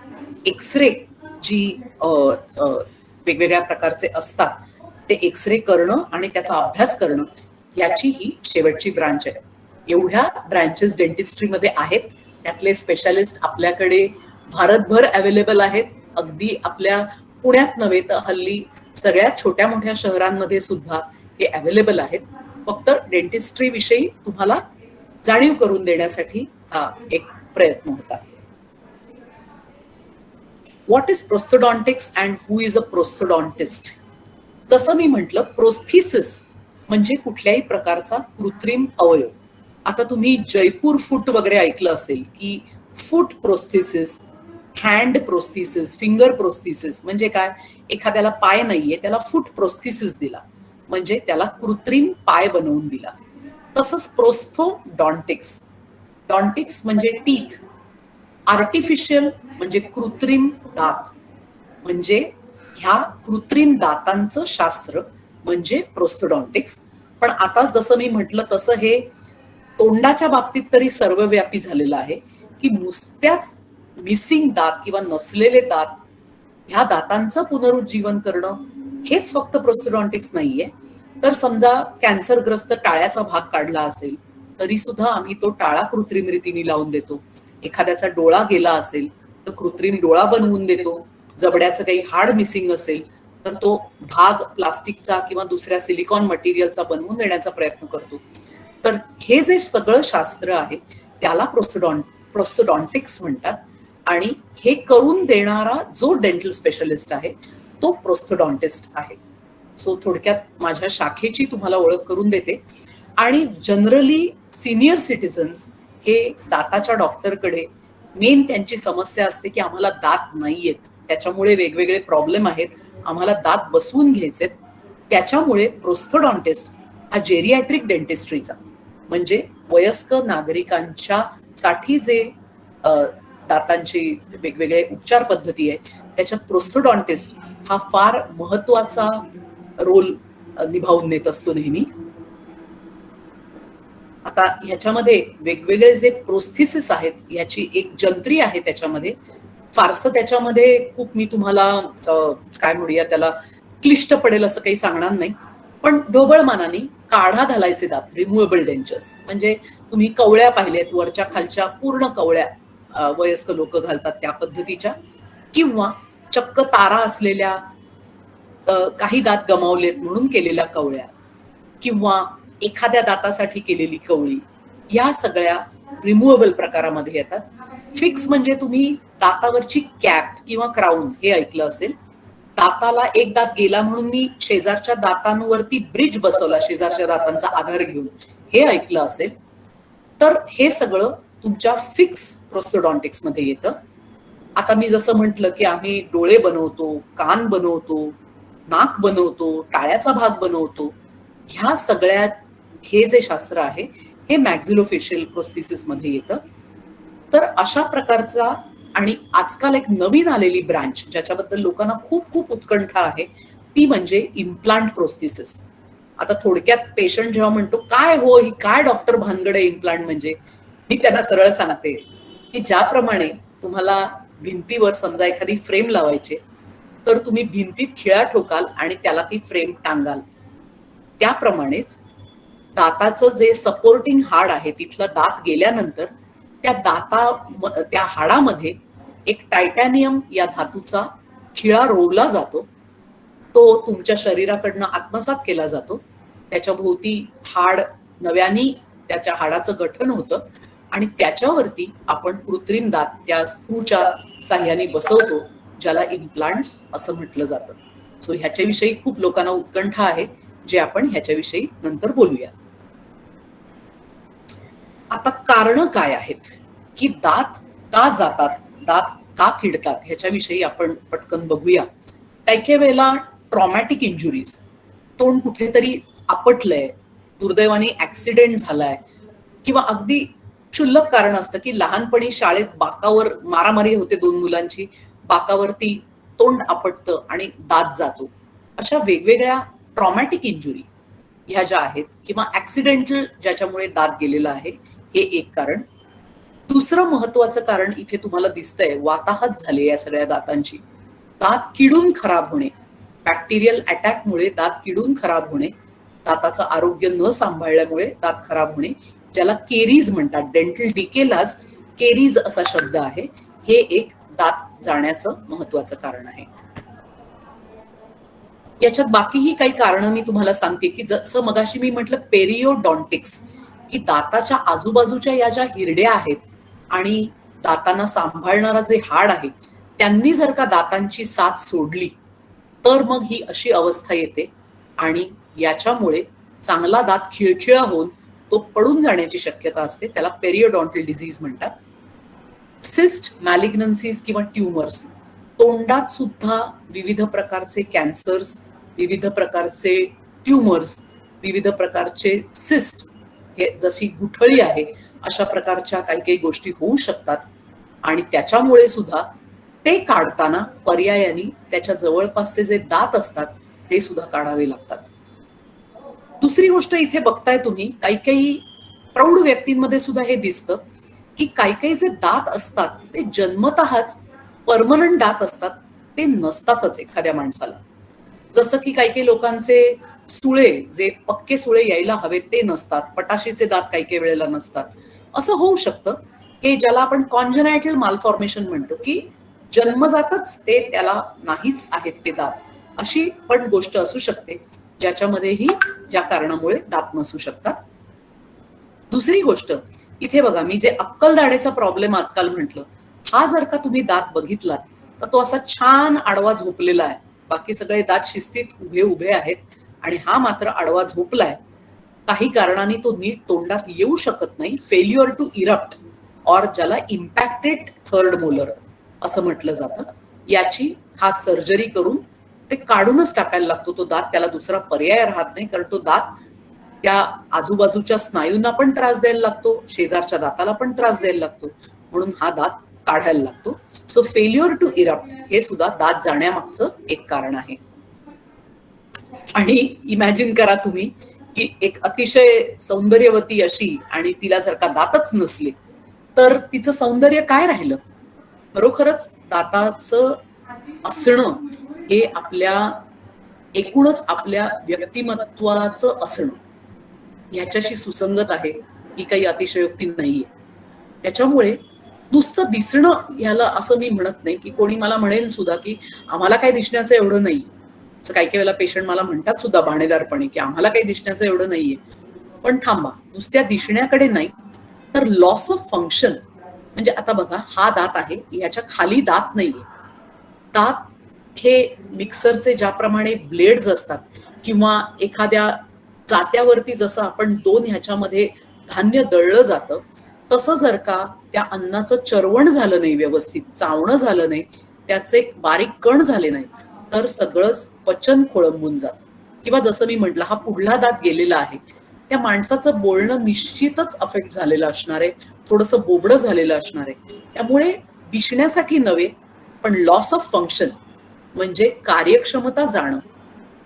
एक्सरे जी वेगवेगळ्या प्रकारचे असतात ते एक्सरे करणं आणि त्याचा अभ्यास करणं, याची ही शेवटची ब्रांच आहे. एवढ्या ब्रँचेस डेंटिस्ट्रीमध्ये आहेत. त्यातले स्पेशालिस्ट आपल्याकडे भारतभर अवेलेबल आहेत. अगदी आपल्या पुण्यात नव्हे तर हल्ली सगळ्यात छोट्या मोठ्या शहरांमध्ये सुद्धा हे अवेलेबल आहेत. फक्त डेंटिस्ट्री विषयी तुम्हाला जाणीव करून देण्यासाठी हा एक प्रयत्न होता. What is prosthodontics and who is a prosthodontist? जसं मी म्हटलं, प्रोस्थेसिस म्हणजे कुठल्याही प्रकारचा कृत्रिम अवयव. आता तुम्ही जयपूर फूट वगैरे ऐकलं असेल की foot prosthesis, hand prosthesis, finger prosthesis म्हणजे काय? एखाद्याला पाय नाहीये त्याला फूट प्रोस्थेसिस दिला म्हणजे त्याला कृत्रिम पाय बनवून दिला. तसंच प्रोस्थोडॉन्टिक्स, डॉन्टिक्स म्हणजे टीथ, आर्टिफिशियल म्हणजे कृत्रिम दात, म्हणजे ह्या कृत्रिम दातांचं शास्त्र म्हणजे प्रोस्थोडॉन्टिक्स. पण आता जसं मी म्हटलं तसं हे तोंडाच्या बाबतीत तरी सर्वव्यापी झालेलं आहे की नुसत्याच मिसिंग दात किंवा नसलेले दात ह्या दातांचं पुनरुज्जीवन करणं हेच फक्त प्रोस्थोडॉन्टिक्स नाहीये. तर समजा कॅन्सरग्रस्त टाळ्याचा भाग काढला असेल तरी सुद्धा आम्ही तो टाळा कृत्रिम रीतीने लावून देतो. एखाद्याचा डोळा गेला असेल तर कृत्रिम डोळा बनवून देतो. जबड्याचं काही हाड मिसिंग असेल तर तो भाग प्लास्टिकचा किंवा दुसऱ्या सिलिकॉन मटेरियलचा बनवून देण्याचा प्रयत्न करतो. तर हे जे सगळं शास्त्र आहे त्याला प्रोस्थोडॉन्टिक्स म्हणतात आणि हे करून देणारा जो डेंटल स्पेशलिस्ट आहे तो प्रोस्थोडॉन्टिस्ट आहे. सो थोडक्यात माझ्या शाखेची तुम्हाला ओळख करून देते. आणि जनरली सिनियर सिटीजन्स हे दाताच्या डॉक्टरकडे मेन त्यांची समस्या असते की आम्हाला दात नाहीयेत, त्याच्यामुळे वेगवेगळे प्रॉब्लेम आहेत, आम्हाला दात बसवून घ्यायचेत. त्याच्यामुळे प्रोस्थोडॉन्टिस्ट हा जेरियाट्रिक डेंटिस्ट्रीचा म्हणजे वयस्क नागरिकांच्या साठी जे दातांची वेगवेगळे उपचार पद्धती आहे त्याच्यात प्रोस्थोडॉन्टिस्ट हा फार महत्वाचा रोल निभावून नेत असतो नेहमी. आता ह्याच्यामध्ये वेगवेगळे जे प्रोस्थेसिस आहेत याची एक जंत्री आहे त्याच्यामध्ये. फारसं त्याच्यामध्ये खूप मी तुम्हाला काय म्हणूया त्याला क्लिष्ट पडेल असं काही सांगणार नाही. पण ढोबळमानाने काढा घालायचे दात, रिमुवेबल डेंचर्स, म्हणजे तुम्ही कवळ्या पाहिल्यात वरच्या खालच्या पूर्ण कवळ्या वयस्क लोक घालतात त्या पद्धतीच्या, किंवा चक्क तारा असलेल्या काही दात गमावलेत म्हणून केलेल्या कवळ्या, किंवा एखाद्या दातासाठी केलेली कवळी, या सगळ्या रिमुवेबल प्रकारामध्ये येतात. फिक्स म्हणजे तुम्ही दातावरची कॅप किंवा क्राऊन हे ऐकलं असेल. दाताला एक दात गेला म्हणून मी शेजारच्या दातांवरती ब्रिज बसवला शेजारच्या दातांचा आधार घेऊन, हे ऐकलं असेल. तर हे सगळं तुमच्या फिक्स प्रोस्थोडॉन्टिक्स मध्ये येतं. आता मी जसं म्हटलं की आम्ही डोळे बनवतो, कान बनवतो, नाक बनवतो, टाळ्याचा भाग बनवतो, ह्या सगळ्या हे जे शास्त्र आहे हे मॅक्झिलोफेशियल प्रोस्थेसिस मध्ये येतं. तर अशा प्रकारचा आणि आजकाल एक नवीन आलेली ब्रांच ज्याच्याबद्दल लोकांना खूप खूप उत्कंठा आहे ती म्हणजे इम्प्लांट प्रोस्थेसिस. आता थोडक्यात पेशंट जेव्हा म्हणतो काय हो ही काय डॉक्टर भानगड आहे इम्प्लांट म्हणजे, मी त्यांना सरळ सांगते की ज्याप्रमाणे तुम्हाला भिंतीवर समजा एखादी फ्रेम लावायची तर तुम्ही भिंतीत खिळा ठोकाल आणि त्याला ती फ्रेम टांगाल, त्याप्रमाणेच दाताचं जे सपोर्टिंग हाड आहे तिथलं दात गेल्यानंतर त्या हाडामध्ये एक टायटॅनियम या धातूचा खिळा रोवला जातो. तो तुमच्या शरीराकडनं आत्मसात केला जातो. त्याच्या भोवती हाड नव्याने त्याच्या हाडाचं गठन होतं आणि त्याच्यावरती आपण कृत्रिम दात त्या स्क्रूच्या साह्याने बसवतो, ज्याला इम्प्लांट्स असं म्हटलं जातं. सो ह्याच्याविषयी खूप लोकांना उत्कंठा आहे, जे आपण ह्याच्याविषयी नंतर बोलूया. आता कारण काय आहेत की दात का जातात, दात का किडतात, ह्याच्याविषयी आपण पटकन बघूया. काही वेळेला ट्रॉमॅटिक इंजुरीज, तोंड कुठेतरी आपटलंय, दुर्दैवाने ऍक्सिडेंट झालाय, किंवा अगदी क्षुल्लक कारण असतं की लहानपणी शाळेत बाकावर मारामारी होते दोन मुलांची, बाकावरती तोंड आपटतं आणि दात जातो. अशा वेगवेगळ्या ट्रॉमॅटिक इंजुरी ह्या ज्या आहेत, किंवा ऍक्सिडेंटल ज्याच्यामुळे दात गेलेला आहे, हे एक कारण. दुसरं महत्वाचं कारण इथे तुम्हाला दिसतंय, वाताहत झाली या सगळ्या दातांची. दात किडून खराब होणे, बॅक्टेरियल अटॅकमुळे दात किडून खराब होणे, दाताचं आरोग्य न सांभाळल्यामुळे दात खराब होणे, ज्याला केरीज म्हणतात. डेंटल डिकेलाच केरीज असा शब्द आहे. हे एक दात जाण्याचं महत्वाचं कारण आहे. याच्यात बाकीही काही कारण मी तुम्हाला सांगते की जसं मगाशी मी म्हटलं पेरियोडॉन्टिक्स, की दाताच्या आजूबाजूच्या या ज्या हिरड्या आहेत आणि दातांना सांभाळणारा जे हाड आहे, त्यांनी जर का दातांची साथ सोडली तर मग ही अशी अवस्था येते आणि याच्यामुळे चांगला दात खिळखिळा होऊन तो पडून जाण्याची शक्यता असते. त्याला पेरियोडॉन्टल डिझीज म्हणतात. सिस्ट, मॅलिग्नन्सीज किंवा ट्युमर्स, तोंडात सुद्धा विविध प्रकारचे कॅन्सर्स, विविध प्रकारचे ट्युमर्स, विविध प्रकारचे सिस्ट, हे जशी गुठळी आहे अशा प्रकारच्या काही काही गोष्टी होऊ शकतात. आणि त्याच्यामुळे सुद्धा ते काढताना पर्यायाने त्याच्या जवळपासचे जे दात असतात ते सुद्धा काढावे लागतात. दुसरी गोष्ट इथे बघताय तुम्ही, काही काही प्रौढ व्यक्तींमध्ये सुद्धा हे दिसतं की काही काही जे दात असतात ते जन्मतःच परमनंट दात असतात, ते नसतातच एखाद्या माणसाला. जसं की काही काही लोकांचे सुळे, जे पक्के सुळे यायला हवेत ते नसतात, पटाशीचे दात काही काही वेळेला नसतात. असं होऊ शकतं की ज्याला आपण कॉन्जनायटल मालफॉर्मेशन म्हणतो, की जन्मजातच ते त्याला नाहीच आहेत ते दात, अशी पण गोष्ट असू शकते, ज्याच्यामध्येही ज्या कारणामुळे दात नसू शकतात. दुसरी गोष्ट इथे बघा, मी जे अक्कलदाढेचा प्रॉब्लेम आजकाल म्हटलं, हा जर का तुम्ही दात बघितलात तर तो असा छान आडवा झोपलेला आहे. बाकी सगळे दात शिस्तीत उभे उभे आहेत आणि हा मात्र आडवा झोपलाय. काही कारणाने तो नीट तोंडात येऊ शकत नाही. फेल्युअर टू इरप्ट, और ज्याला इम्पॅक्टेड थर्ड मोलर असं म्हटलं जातं. याची खास सर्जरी करून ते काढूनच टाकायला लागतो तो दात. त्याला दुसरा पर्याय राहत नाही, कारण तो दात त्या आजूबाजूच्या स्नायूंना पण त्रास द्यायला लागतो, शेजारच्या दाताला पण त्रास द्यायला लागतो, म्हणून हा दात काढायला लागतो. सो फेल्युअर टू इरप्ट हे सुद्धा दात जाण्यामागचं एक कारण आहे. आणि इमॅजिन करा तुम्ही की एक अतिशय सौंदर्यवती अशी, आणि तिला जर का दातच नसले तर तिचं सौंदर्य काय राहिलं. खरोखरच दाताचं असणं हे आपल्या एकूणच आपल्या व्यक्तिमत्वाचं असणं ह्याच्याशी सुसंगत आहे, ही काही अतिशयोक्ती नाहीये. त्याच्यामुळे नुसतं दिसणं याला असं मी म्हणत नाही, की कोणी मला म्हणेल सुद्धा की आम्हाला काय दिसण्याचं एवढं नाही. असं काही काही वेळेला पेशंट मला म्हणतात सुद्धा बाणेदारपणे की आम्हाला काही दिसण्याचं एवढं नाहीये. पण थांबा, नुसत्या दिसण्याकडे नाही तर लॉस ऑफ फंक्शन, म्हणजे आता बघा, हा दात आहे, याच्या खाली दात नाहीये. दात हे मिक्सरचे ज्याप्रमाणे ब्लेड्स असतात, किंवा एखाद्या जात्यावरती जसं आपण दोन ह्याच्यामध्ये धान्य दळलं जातं, तसं जर का त्या अन्नाचं चरवण झालं नाही, व्यवस्थित चावणं झालं नाही, त्याचे बारीक कण झाले नाही, तर सगळंच पचन खोळंबून जातं. किंवा जसं मी म्हटलं, हा पुढला दात गेलेला आहे, त्या माणसाचं बोलणं निश्चितच अफेक्ट झालेलं असणार आहे, थोडंसं बोबडं झालेलं असणार आहे. त्यामुळे दिसण्यासाठी नव्हे, पण लॉस ऑफ फंक्शन म्हणजे कार्यक्षमता जाणं,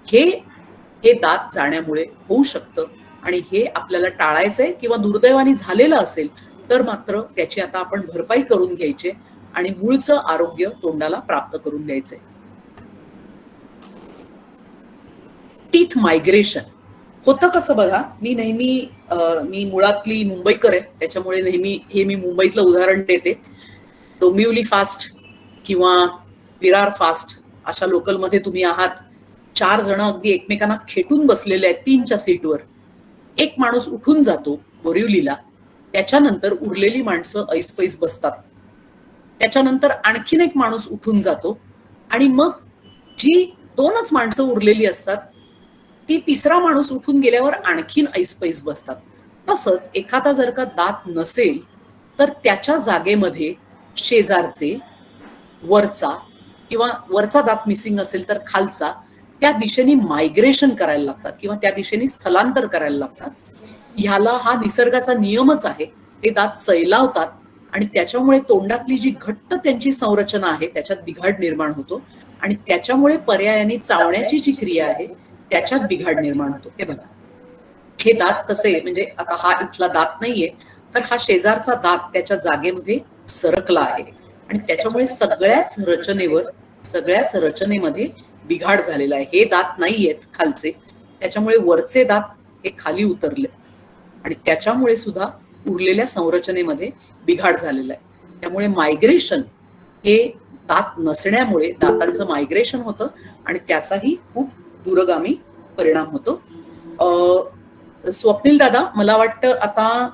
हे दात जाण्यामुळे होऊ शकतं. आणि हे आपल्याला टाळायचंय, किंवा दुर्दैवाने झालेलं असेल तर मात्र त्याची आता आपण भरपाई करून घ्यायची आणि मूळचं आरोग्य तोंडाला प्राप्त करून द्यायचंय. टीथ मायग्रेशन होतं कसं बघा, मी मुळातली मुंबईकर आहे, त्याच्यामुळे नेहमी हे मी मुंबईतलं उदाहरण देते. डोंबिवली फास्ट किंवा विरार फास्ट अशा लोकलमध्ये तुम्ही आहात, 4 जण अगदी एकमेकांना खेटून बसलेले आहेत 3च्या सीटवर. एक माणूस उठून जातो बोरिवलीला, त्याच्यानंतर उरलेली माणसं ऐसपैस बसतात. त्याच्यानंतर आणखीन एक माणूस उठून जातो आणि मग जी 2च माणसं उरलेली असतात ती तिसरा माणूस उठून गेल्यावर आणखीन ऐसपैस बसतात. तसंच एखादा जर का दात नसेल तर त्याच्या जागेमध्ये शेजारचे, वरचा किंवा वरचा दात मिसिंग असेल तर खालचा त्या दिशेने मायग्रेशन करायला लागतात किंवा त्या दिशेने स्थलांतर करायला लागतात. ह्याला हा निसर्गाचा नियमच आहे. ते दात सैलावतात आणि त्याच्यामुळे तोंडातली जी घट्ट त्यांची संरचना आहे त्याच्यात बिघाड निर्माण होतो आणि त्याच्यामुळे पर्यायाने चावण्याची जी क्रिया आहे त्याच्यात बिघाड निर्माण होतो. हे बघा, हे दात कसे, म्हणजे आता हा इथला दात नाहीये तर हा शेजारचा दात त्याच्या जागेमध्ये सरकला आहे आणि त्याच्यामुळे सगळ्याच रचनेमध्ये बिघाड झालेला आहे. हे दात नाहीयेत खालचे, त्याच्यामुळे वरचे दात हे खाली उतरले आणि त्याच्यामुळे सुद्धा उरलेल्या संरचनेमध्ये बिघाड झालेला आहे. त्यामुळे मायग्रेशन हे दात नसण्यामुळे दातांचं मायग्रेशन होतं आणि त्याचाही खूप दूरगामी परिणाम होतो. स्वप्नील दादा, मला वाटतं आता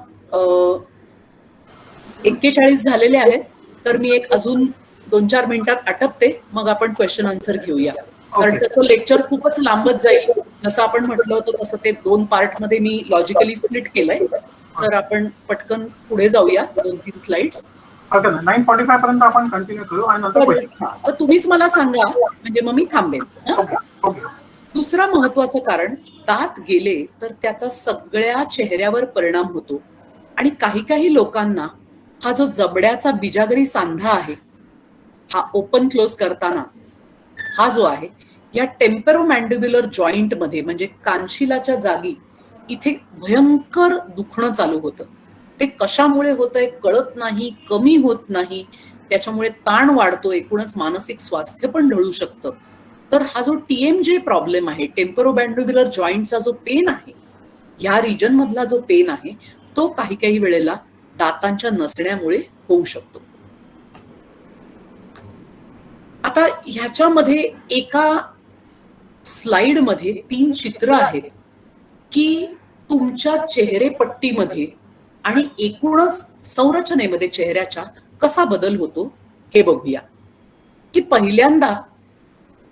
41 झालेले आहेत, तर मी एक अजून 2-4 मिनिटात आटपते, मग आपण क्वेश्चन आन्सर घेऊया. कारण तसं लेक्चर खूपच लांबच जाईल. जसं आपण म्हटलं होतं तसं ते 2 पार्टमध्ये मी लॉजिकली स्प्लिट केलंय. तर आपण पटकन पुढे जाऊया 2-3 स्लाइड्स. 9:45 पर्यंत आपण कंटिन्यू करू आणि नंतर question. तर तुम्हीच मला सांगा, म्हणजे मग मी थांबेन. Okay okay. दुसरं महत्वाचं कारण, दात गेले तर त्याचा सगळ्या चेहऱ्यावर परिणाम होतो आणि काही लोकांना हा जो जबड्याचा बिजागरी सांधा आहे, हा ओपन क्लोज करताना हा जो आहे या टेम्परोमॅन्डिब्युलर जॉईंट मध्ये म्हणजे कानशिलाच्या जागी इथे भयंकर दुखणं चालू होतं. ते कशामुळे होतंय कळत नाही, कमी होत नाही, त्याच्यामुळे ताण वाढतो, एकूणच मानसिक स्वास्थ्य पण ढळू शकतं. तर हा जो TMJ प्रॉब्लेम आहे, टेम्परोमॅन्डिब्युलर जॉईंटचा जो पेन आहे, ह्या रिजन मधला जो पेन आहे तो काही वेळेला दातांच्या नसण्यामुळे होऊ शकतो. आता ह्याच्यामध्ये एका स्लाइड मध्ये 3 चित्र आहेत की तुमच्या चेहरेपट्टीमध्ये आणि एकूणच संरचनेमध्ये चेहऱ्याच्या कसा बदल होतो हे बघूया. की पहिल्यांदा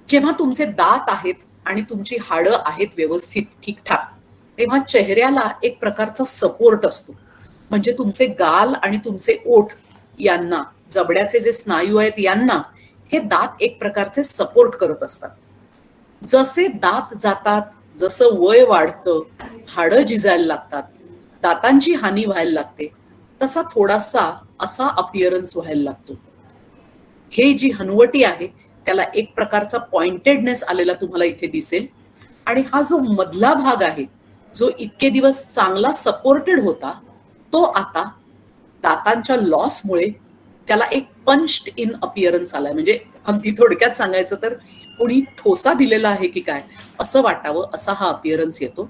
जेव्हा तुमचे दात आहेत आणि तुमची हाडं आहेत व्यवस्थित ठीकठाक, तेव्हा चेहऱ्याला एक प्रकारचा सपोर्ट असतो. म्हणजे तुमचे गाल आणि तुमचे ओठ यांना, जबड्याचे जे स्नायू आहेत यांना हे दात एक प्रकारचे सपोर्ट करत असतात. जसे दात जातात, जसं वय वाढतं, हाडं झिजायला लागतात, दातांची हानी व्हायला लागते, तसा थोडासा असा अपिअरन्स व्हायला लागतो. हे जी हनुवटी आहे त्याला एक प्रकारचा पॉइंटेडनेस आलेला तुम्हाला इथे दिसेल आणि हा जो मधला भाग आहे जो इतके दिवस चांगला सपोर्टेड होता तो आता दातांच्या लॉसमुळे त्याला एक पंच्ड इन अपिअरन्स आलाय. म्हणजे अगदी थोडक्यात सांगायचं तर कोणी ठोसा दिलेला आहे की काय असं वाटावं असा हा अपिअरन्स येतो.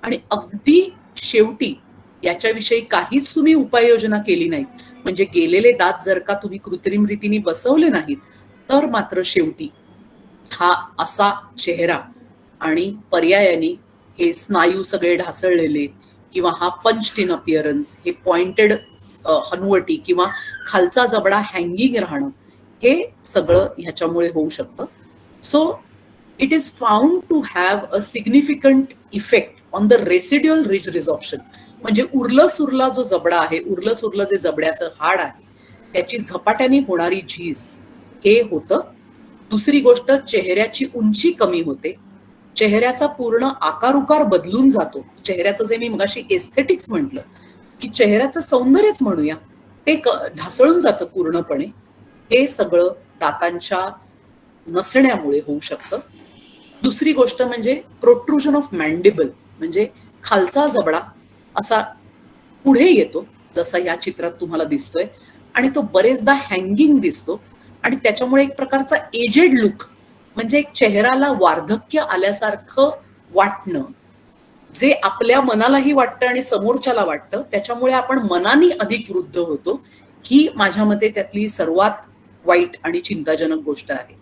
आणि अगदी शेवटी याच्याविषयी काहीच तुम्ही उपाययोजना केली नाही, म्हणजे गेलेले दात जर का तुम्ही कृत्रिम रीतीने बसवले नाहीत तर मात्र शेवटी हा असा चेहरा आणि पर्यायाने हे स्नायू सगळे ढासळलेले किंवा हा पंच्ड इन अपिअरन्स, हे पॉइंटेड हनुवटी किंवा खालचा जबडा हँगिंग राहणं, हे सगळं ह्याच्यामुळे होऊ शकतं. So it is found to have a significant effect on the residual ridge resorption. म्हणजे उरलं सुरला जो जबडा आहे, उरलं सुरलं जे जबड्याचं हाड आहे त्याची झपाट्याने होणारी झीज हे होतं. दुसरी गोष्ट, चेहऱ्याची उंची कमी होते, चेहऱ्याचा पूर्ण आकार उकार बदलून जातो. चेहऱ्याचं जे मी मगाशी एस्थेटिक्स म्हटलं की चेहऱ्याचं सौंदर्यच म्हणूया ते ढासळून जातं पूर्णपणे. हे सगळं दातांच्या नसण्यामुळे होऊ शकतं. दुसरी गोष्ट म्हणजे प्रोट्रुजन ऑफ मॅन्डिबल, म्हणजे खालचा जबडा असा पुढे येतो जसा या चित्रात तुम्हाला दिसतोय आणि तो बरेचदा हँगिंग दिसतो आणि त्याच्यामुळे एक प्रकारचा एजेड लुक, म्हणजे एक चेहऱ्याला वार्धक्य आल्यासारखं वाटणं, जे आपल्या मनालाही वाटतं आणि समोरच्याला वाटतं, त्याच्यामुळे आपण मनाने अधिक वृद्ध होतो. ही माझ्या मते त्यातली सर्वात वाईट आणि चिंताजनक गोष्ट आहे.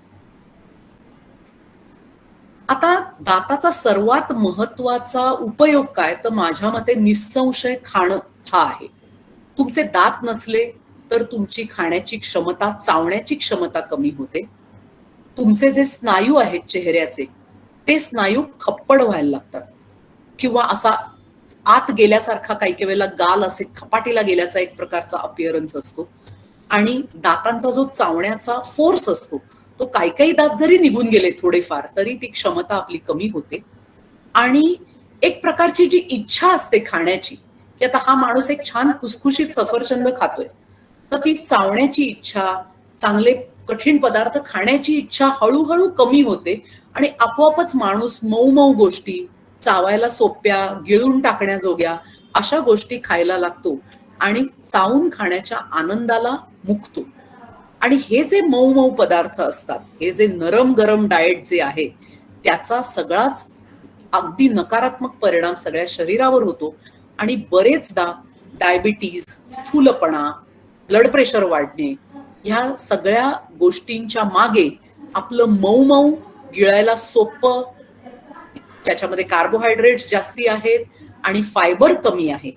आता दाताचा सर्वात महत्वाचा उपयोग काय, तर माझ्या मते निसंशय खाणं हा आहे. तुमचे दात नसले तर तुमची खाण्याची क्षमता, चावण्याची क्षमता कमी होते. तुमचे जे स्नायू आहेत चेहऱ्याचे, ते स्नायू खप्पड व्हायला लागतात किंवा असा आत गेल्यासारखा काही काही वेळेला गाल असे खपाटीला गेल्याचा एक प्रकारचा अपिअरन्स असतो. आणि दातांचा जो चावण्याचा फोर्स असतो तो काही दात जरी निघून गेले थोडेफार तरी ती क्षमता आपली कमी होते. आणि एक प्रकारची जी इच्छा असते खाण्याची, की आता हा माणूस एक छान खुसखुशीत सफरचंद खातोय, तर ती चावण्याची इच्छा, चांगले कठीण पदार्थ खाण्याची इच्छा हळूहळू कमी होते आणि आपोआपच माणूस मऊ मऊ गोष्टी, चावायला सोप्या, गिळून टाकण्याजोग्या अशा गोष्टी खायला लागतो आणि चावून खाण्याच्या आनंदाला मुकतो. आणि हे जे मऊ मऊ पदार्थ असतात, हे जे नरम गरम डाएट जे आहे, त्याचा सगळाच अगदी नकारात्मक परिणाम सगळ्या शरीरावर होतो. आणि बरेचदा डायबिटीज, स्थूलपणा, ब्लड प्रेशर वाढणे, ह्या सगळ्या गोष्टींच्या मागे आपलं मऊ मऊ, गिळायला सोपं, ज्याच्यामध्ये कार्बोहायड्रेट्स जास्ती आहेत आणि फायबर कमी आहे,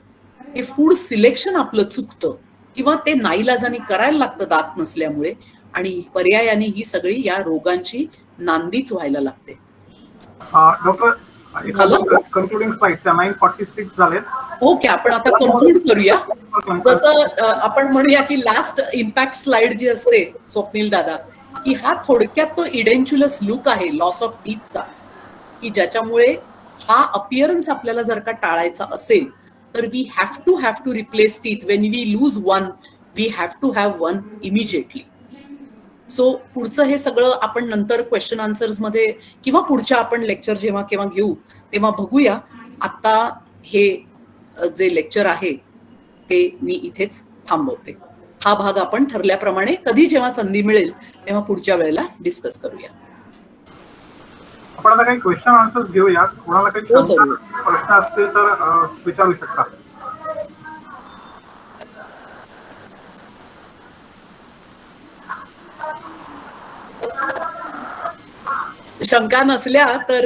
हे फूड सिलेक्शन आपलं चुकतं किंवा ते नाईलाजाने करायला लागतं दात नसल्यामुळे. आणि पर्यायाने ही सगळी या रोगांची नांदीच व्हायला लागते. डॉक्टर, कन्क्लुडिंग स्लाइड्स 9:46 झालेत. ओके, आपण आता कन्क्लूड करूया. जसं आपण म्हणूया की लास्ट इम्पॅक्ट स्लाइड जी असते स्वप्नील दादा, की हा थोडक्यात तो इडेन्च्युलस लुक आहे लॉस ऑफ टीथचा, की ज्याच्यामुळे हा अपिअरन्स आपल्याला जर का टाळायचा असेल तर we have to replace teeth. When we lose one, we have to have one immediately. So पुढचं हे सगळं आपण नंतर क्वेश्चन आन्सर्स मध्ये किंवा पुढच्या आपण लेक्चर जेव्हा केव्हा घेऊ तेव्हा बघूया. आता हे जे लेक्चर आहे ते मी इथेच थांबवते. हा भाग आपण ठरल्याप्रमाणे कधी जेव्हा संधी मिळेल तेव्हा पुढच्या वेळेला डिस्कस करूया. आपण आता काही क्वेश्चन आन्सर्स घेऊया. कोणाला काही जरूर. प्रश्न असतील तर विचारू शकता. शंका नसल्या तर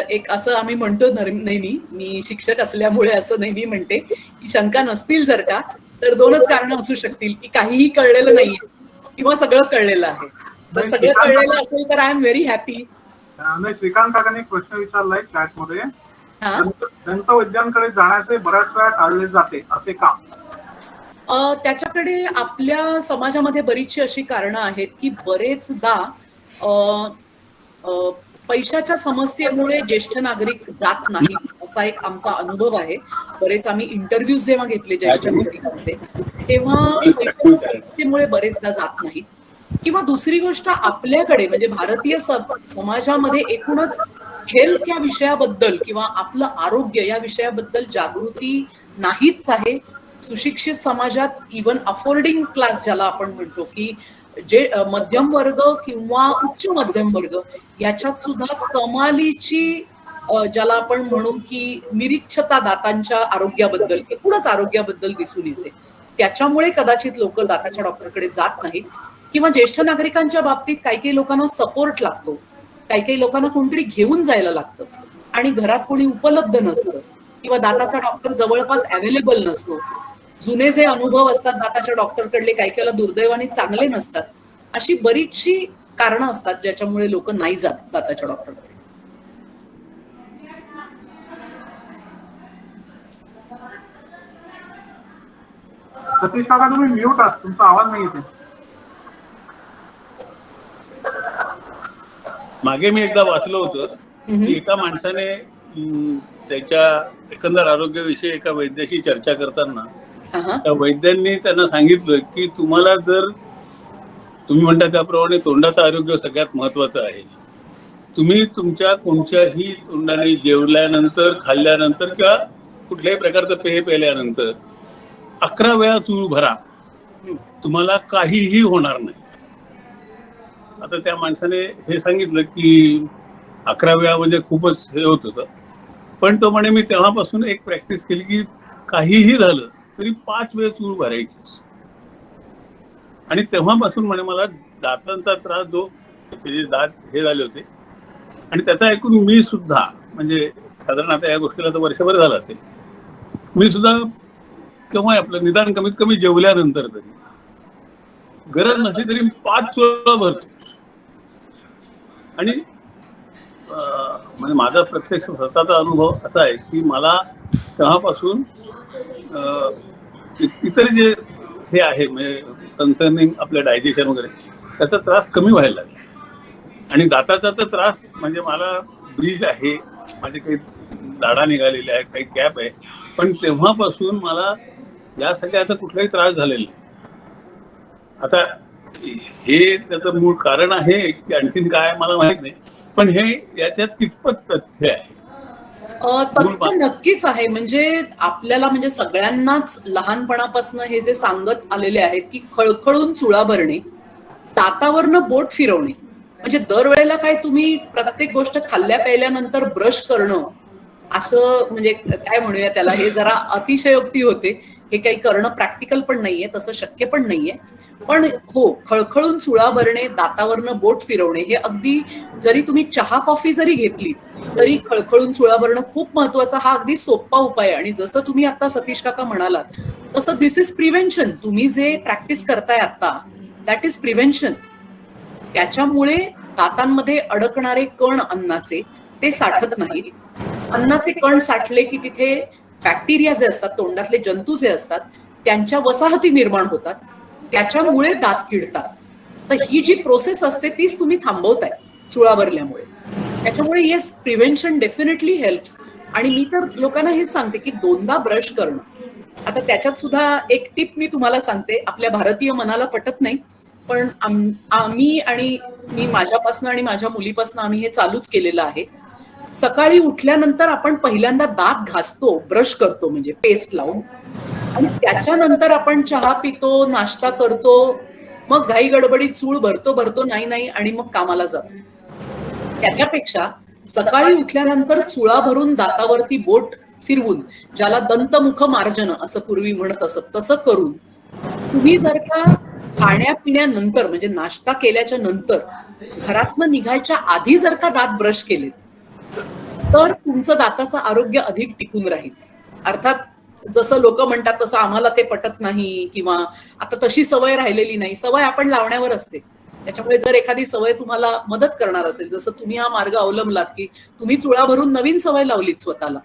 एक असं आम्ही म्हणतो नेहमी, मी शिक्षक असल्यामुळे असं नेहमी म्हणते की शंका नसतील जर का तर दोनच कारणं असू शकतील, की काहीही कळलेलं नाहीये किंवा सगळं कळलेलं आहे. तर सगळं कळलेलं असेल तर आय एम व्हेरी हॅपी. नाही, श्रीकांत काकांनी एक प्रश्न विचारलाय चॅट मध्ये. दंतवैद्यांकडे जाण्याचे बऱ्याच वेळा टाळले जाते, असे का? त्याच्याकडे आपल्या समाजामध्ये बरीचशी अशी कारणं आहेत की बरेचदा पैशाच्या समस्येमुळे ज्येष्ठ नागरिक जात नाहीत, असा एक आमचा अनुभव आहे. बरेच आम्ही इंटरव्ह्यूज जेव्हा घेतले ज्येष्ठ नागरिकांचे तेव्हा पैशाच्या समस्येमुळे बरेचदा जात नाहीत. किंवा दुसरी गोष्ट, आपल्याकडे म्हणजे भारतीय समाजामध्ये एकूणच हेल्थ या विषयाबद्दल किंवा आपलं आरोग्य या विषयाबद्दल जागृती नाहीच आहे. सुशिक्षित समाजात इव्हन अफोर्डिंग क्लास ज्याला आपण म्हणतो, की जे मध्यम वर्ग किंवा उच्च मध्यम वर्ग, याच्यात सुद्धा कमालीची ज्याला आपण म्हणू की निरीक्षता दातांच्या आरोग्याबद्दल, एकूणच आरोग्याबद्दल दिसून येते. त्याच्यामुळे कदाचित लोक दाताच्या डॉक्टरकडे जात नाहीत. किंवा ज्येष्ठ नागरिकांच्या बाबतीत काही लोकांना सपोर्ट लागतो, काही लोकांना कोणतरी घेऊन जायला लागतं आणि घरात कोणी उपलब्ध नसतं किंवा दाताचा डॉक्टर जवळपास अवेलेबल नसतो. जुने जे अनुभव असतात दाताच्या डॉक्टरकडले काही वेळेला दुर्दैवाने चांगले नसतात. अशी बरीचशी कारणं असतात ज्याच्यामुळे लोक नाही जात दाताच्या डॉक्टरकडे. सतीश काका, तुम्ही म्यूट आहात, तुमचा आवाज नाही येते. मागे मी एकदा वाचलं होतं की एका माणसाने त्याच्या एकंदर आरोग्याविषयी एका वैद्याशी चर्चा करताना त्या वैद्यांनी त्यांना सांगितलं की तुम्हाला जर तुम्ही म्हणता त्याप्रमाणे तोंडाचं आरोग्य सगळ्यात महत्वाचं आहे. तुम्ही तुमच्या कोणत्याही तोंडाने जेवल्यानंतर, खाल्ल्यानंतर किंवा कुठल्याही प्रकारचं पेय प्यायल्यानंतर 11 वेळा चूळ भरा, तुम्हाला काहीही होणार नाही. आता त्या माणसाने हे सांगितलं की 11 वेळा म्हणजे खूपच हे होत होतं, पण तो म्हणे मी तेव्हापासून एक प्रॅक्टिस केली की काहीही झालं तरी 5 वेळ चूळ भरायची. आणि तेव्हापासून म्हणे मला दातांचा त्रास जो त्याचे दात हे झाले होते आणि त्याचा ऐकून मी सुद्धा, म्हणजे साधारण आता या गोष्टीला तर वर्षभर झालं असेल, मी सुद्धा केव्हा आपलं निदान कमीत कमी जेवल्यानंतर तरी गरज नसली तरी 5 वेळा भरतो. आणि म्हणजे माझा प्रत्यक्ष स्वतःचा अनुभव असा आहे की मला तेव्हापासून इतर जे हे आहे म्हणजे कन्सर्निंग आपलं डायजेशन वगैरे त्याचा त्रास कमी व्हायला लागला. आणि दाताचा तर त्रास म्हणजे मला ब्रीज आहे, माझे काही दाढा निघालेल्या आहे, काही कॅप आहे, पण तेव्हापासून मला या सगळ्याचा कुठलाही त्रास झालेला नाही. आता हे त्याचं मूळ कारण आहे की आणखीन काय मला माहित नाही, पण हे याच्यात कितपत तथ्य आहे? तथ्य नक्कीच आहे. म्हणजे आपल्याला म्हणजे सगळ्यांनाच लहानपणापासून हे जे सांगत आलेले आहेत की खळखळून चुळा भरणे, दातावरनं बोट फिरवणे, म्हणजे दरवेळेला काय तुम्ही प्रत्येक गोष्ट खाल्ल्या प्यायल्यानंतर ब्रश करणं असं म्हणजे काय म्हणूया त्याला, हे जरा अतिशयोक्ती होते. हे काही करणं प्रॅक्टिकल पण नाहीये, तसं शक्य पण नाहीये. पण हो, खळखळून चुळा भरणे, दातावरनं बोट फिरवणे हे अगदी, जरी तुम्ही चहा कॉफी जरी घेतली तरी खळखळून चुळा भरणं खूप महत्वाचा, हा अगदी सोपा उपाय आहे. आणि जसं तुम्ही आता सतीश काका म्हणालात तसं दिस इज प्रिव्हेन्शन. तुम्ही जे प्रॅक्टिस करताय आता दॅट इज प्रिव्हेन्शन. त्याच्यामुळे दातांमध्ये अडकणारे कण अन्नाचे ते साठत नाहीत. अन्नाचे कण साठले की तिथे बॅक्टेरिया जे असतात, तोंडातले जंतू जे असतात, त्यांच्या वसाहती निर्माण होतात, त्याच्यामुळे दात किडतात. तर ही जी प्रोसेस असते तीच तुम्ही थांबवताय चुळा भरल्यामुळे. त्याच्यामुळे येस, प्रिव्हेन्शन डेफिनेटली हेल्प्स. आणि मी तर लोकांना हेच सांगते की 2दा ब्रश करणं. आता त्याच्यात सुद्धा एक टिप मी तुम्हाला सांगते, आपल्या भारतीय मनाला पटत नाही, पण आम्ही आणि मी माझ्यापासनं आणि माझ्या मुलीपासनं आम्ही हे चालूच केलेलं आहे. सकाळी उठल्यानंतर आपण पहिल्यांदा दात घासतो, ब्रश करतो म्हणजे पेस्ट लावून, आणि त्याच्यानंतर आपण चहा पितो, नाश्ता करतो, मग घाई गडबडीत चूळ भरतो नाही आणि मग कामाला जातो. त्याच्यापेक्षा सकाळी उठल्यानंतर चुळा भरून दातावरती बोट फिरवून, ज्याला दंतमुख मार्जन असं पूर्वी म्हणत असत, तसं करून तुम्ही जर का खाण्यापिण्यानंतर म्हणजे नाश्ता केल्याच्या नंतर घरातनं निघायच्या आधी जर का दात ब्रश केले तर तुमचं दाताचं आरोग्य अधिक टिकून राहील. अर्थात जसं लोक म्हणतात तसं आम्हाला ते पटत नाही, किंवा आता तशी सवय राहिलेली नाही. सवय आपण लावण्यावर असते. त्याच्यामुळे जर एखादी सवय तुम्हाला मदत करणार असेल, जसं तुम्ही हा मार्ग अवलंबलात की तुम्ही चुळा भरून नवीन सवय लावलीत स्वतःला,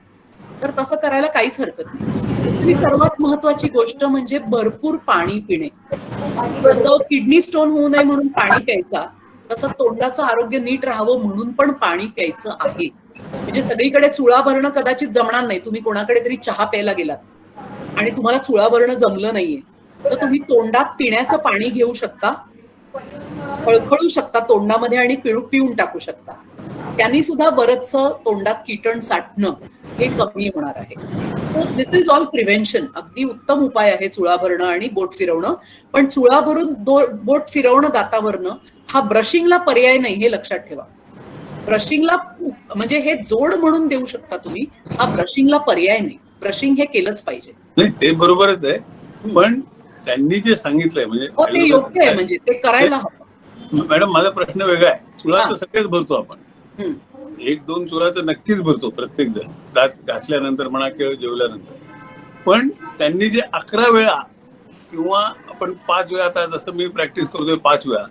तर तसं करायला काहीच हरकत नाही. दुसरी सर्वात महत्वाची गोष्ट म्हणजे भरपूर पाणी पिणे. जसं किडनी स्टोन होऊ नये म्हणून पाणी प्यायचा, तसं तोंडाचं आरोग्य नीट राहावं म्हणून पण पाणी प्यायचं आहे. म्हणजे सगळीकडे चुळा भरणं कदाचित जमणार नाही. तुम्ही कोणाकडे तरी चहा प्यायला गेलात आणि तुम्हाला चुळा भरणं जमलं नाहीये, तर तुम्ही तोंडात पिण्याचं पाणी घेऊ शकता, खळखळू शकता तोंडामध्ये आणि पिऊन टाकू शकता. त्यांनी सुद्धा बरंचसं तोंडात कीटण साठणं हे कमी होणार आहे. So this is all prevention. अगदी उत्तम उपाय आहे चुळा भरणं आणि बोट फिरवणं. पण चुळा भरून बोट फिरवणं दातावरनं हा ब्रशिंगला पर्याय नाही, हे लक्षात ठेवा. ब्रशिंगला म्हणजे हे जोड म्हणून देऊ शकता तुम्ही, हा ब्रशिंगला पर्याय नाही. ब्रशिंग हे केलंच पाहिजे. नाही, ते बरोबरच आहे, पण त्यांनी जे सांगितलंय म्हणजे हो, ते योग्य आहे, म्हणजे ते करायला हवं. मॅडम, माझा प्रश्न वेगळा आहे. चुळा तर सगळेच भरतो आपण, 1-2 चुळा तर नक्कीच भरतो प्रत्येक जण, दात घासल्यानंतर म्हणा किंवा जेवल्यानंतर. पण त्यांनी जे 11 वेळा किंवा आपण 5 वेळा, आता जसं मी प्रॅक्टिस करतोय 5 वेळा,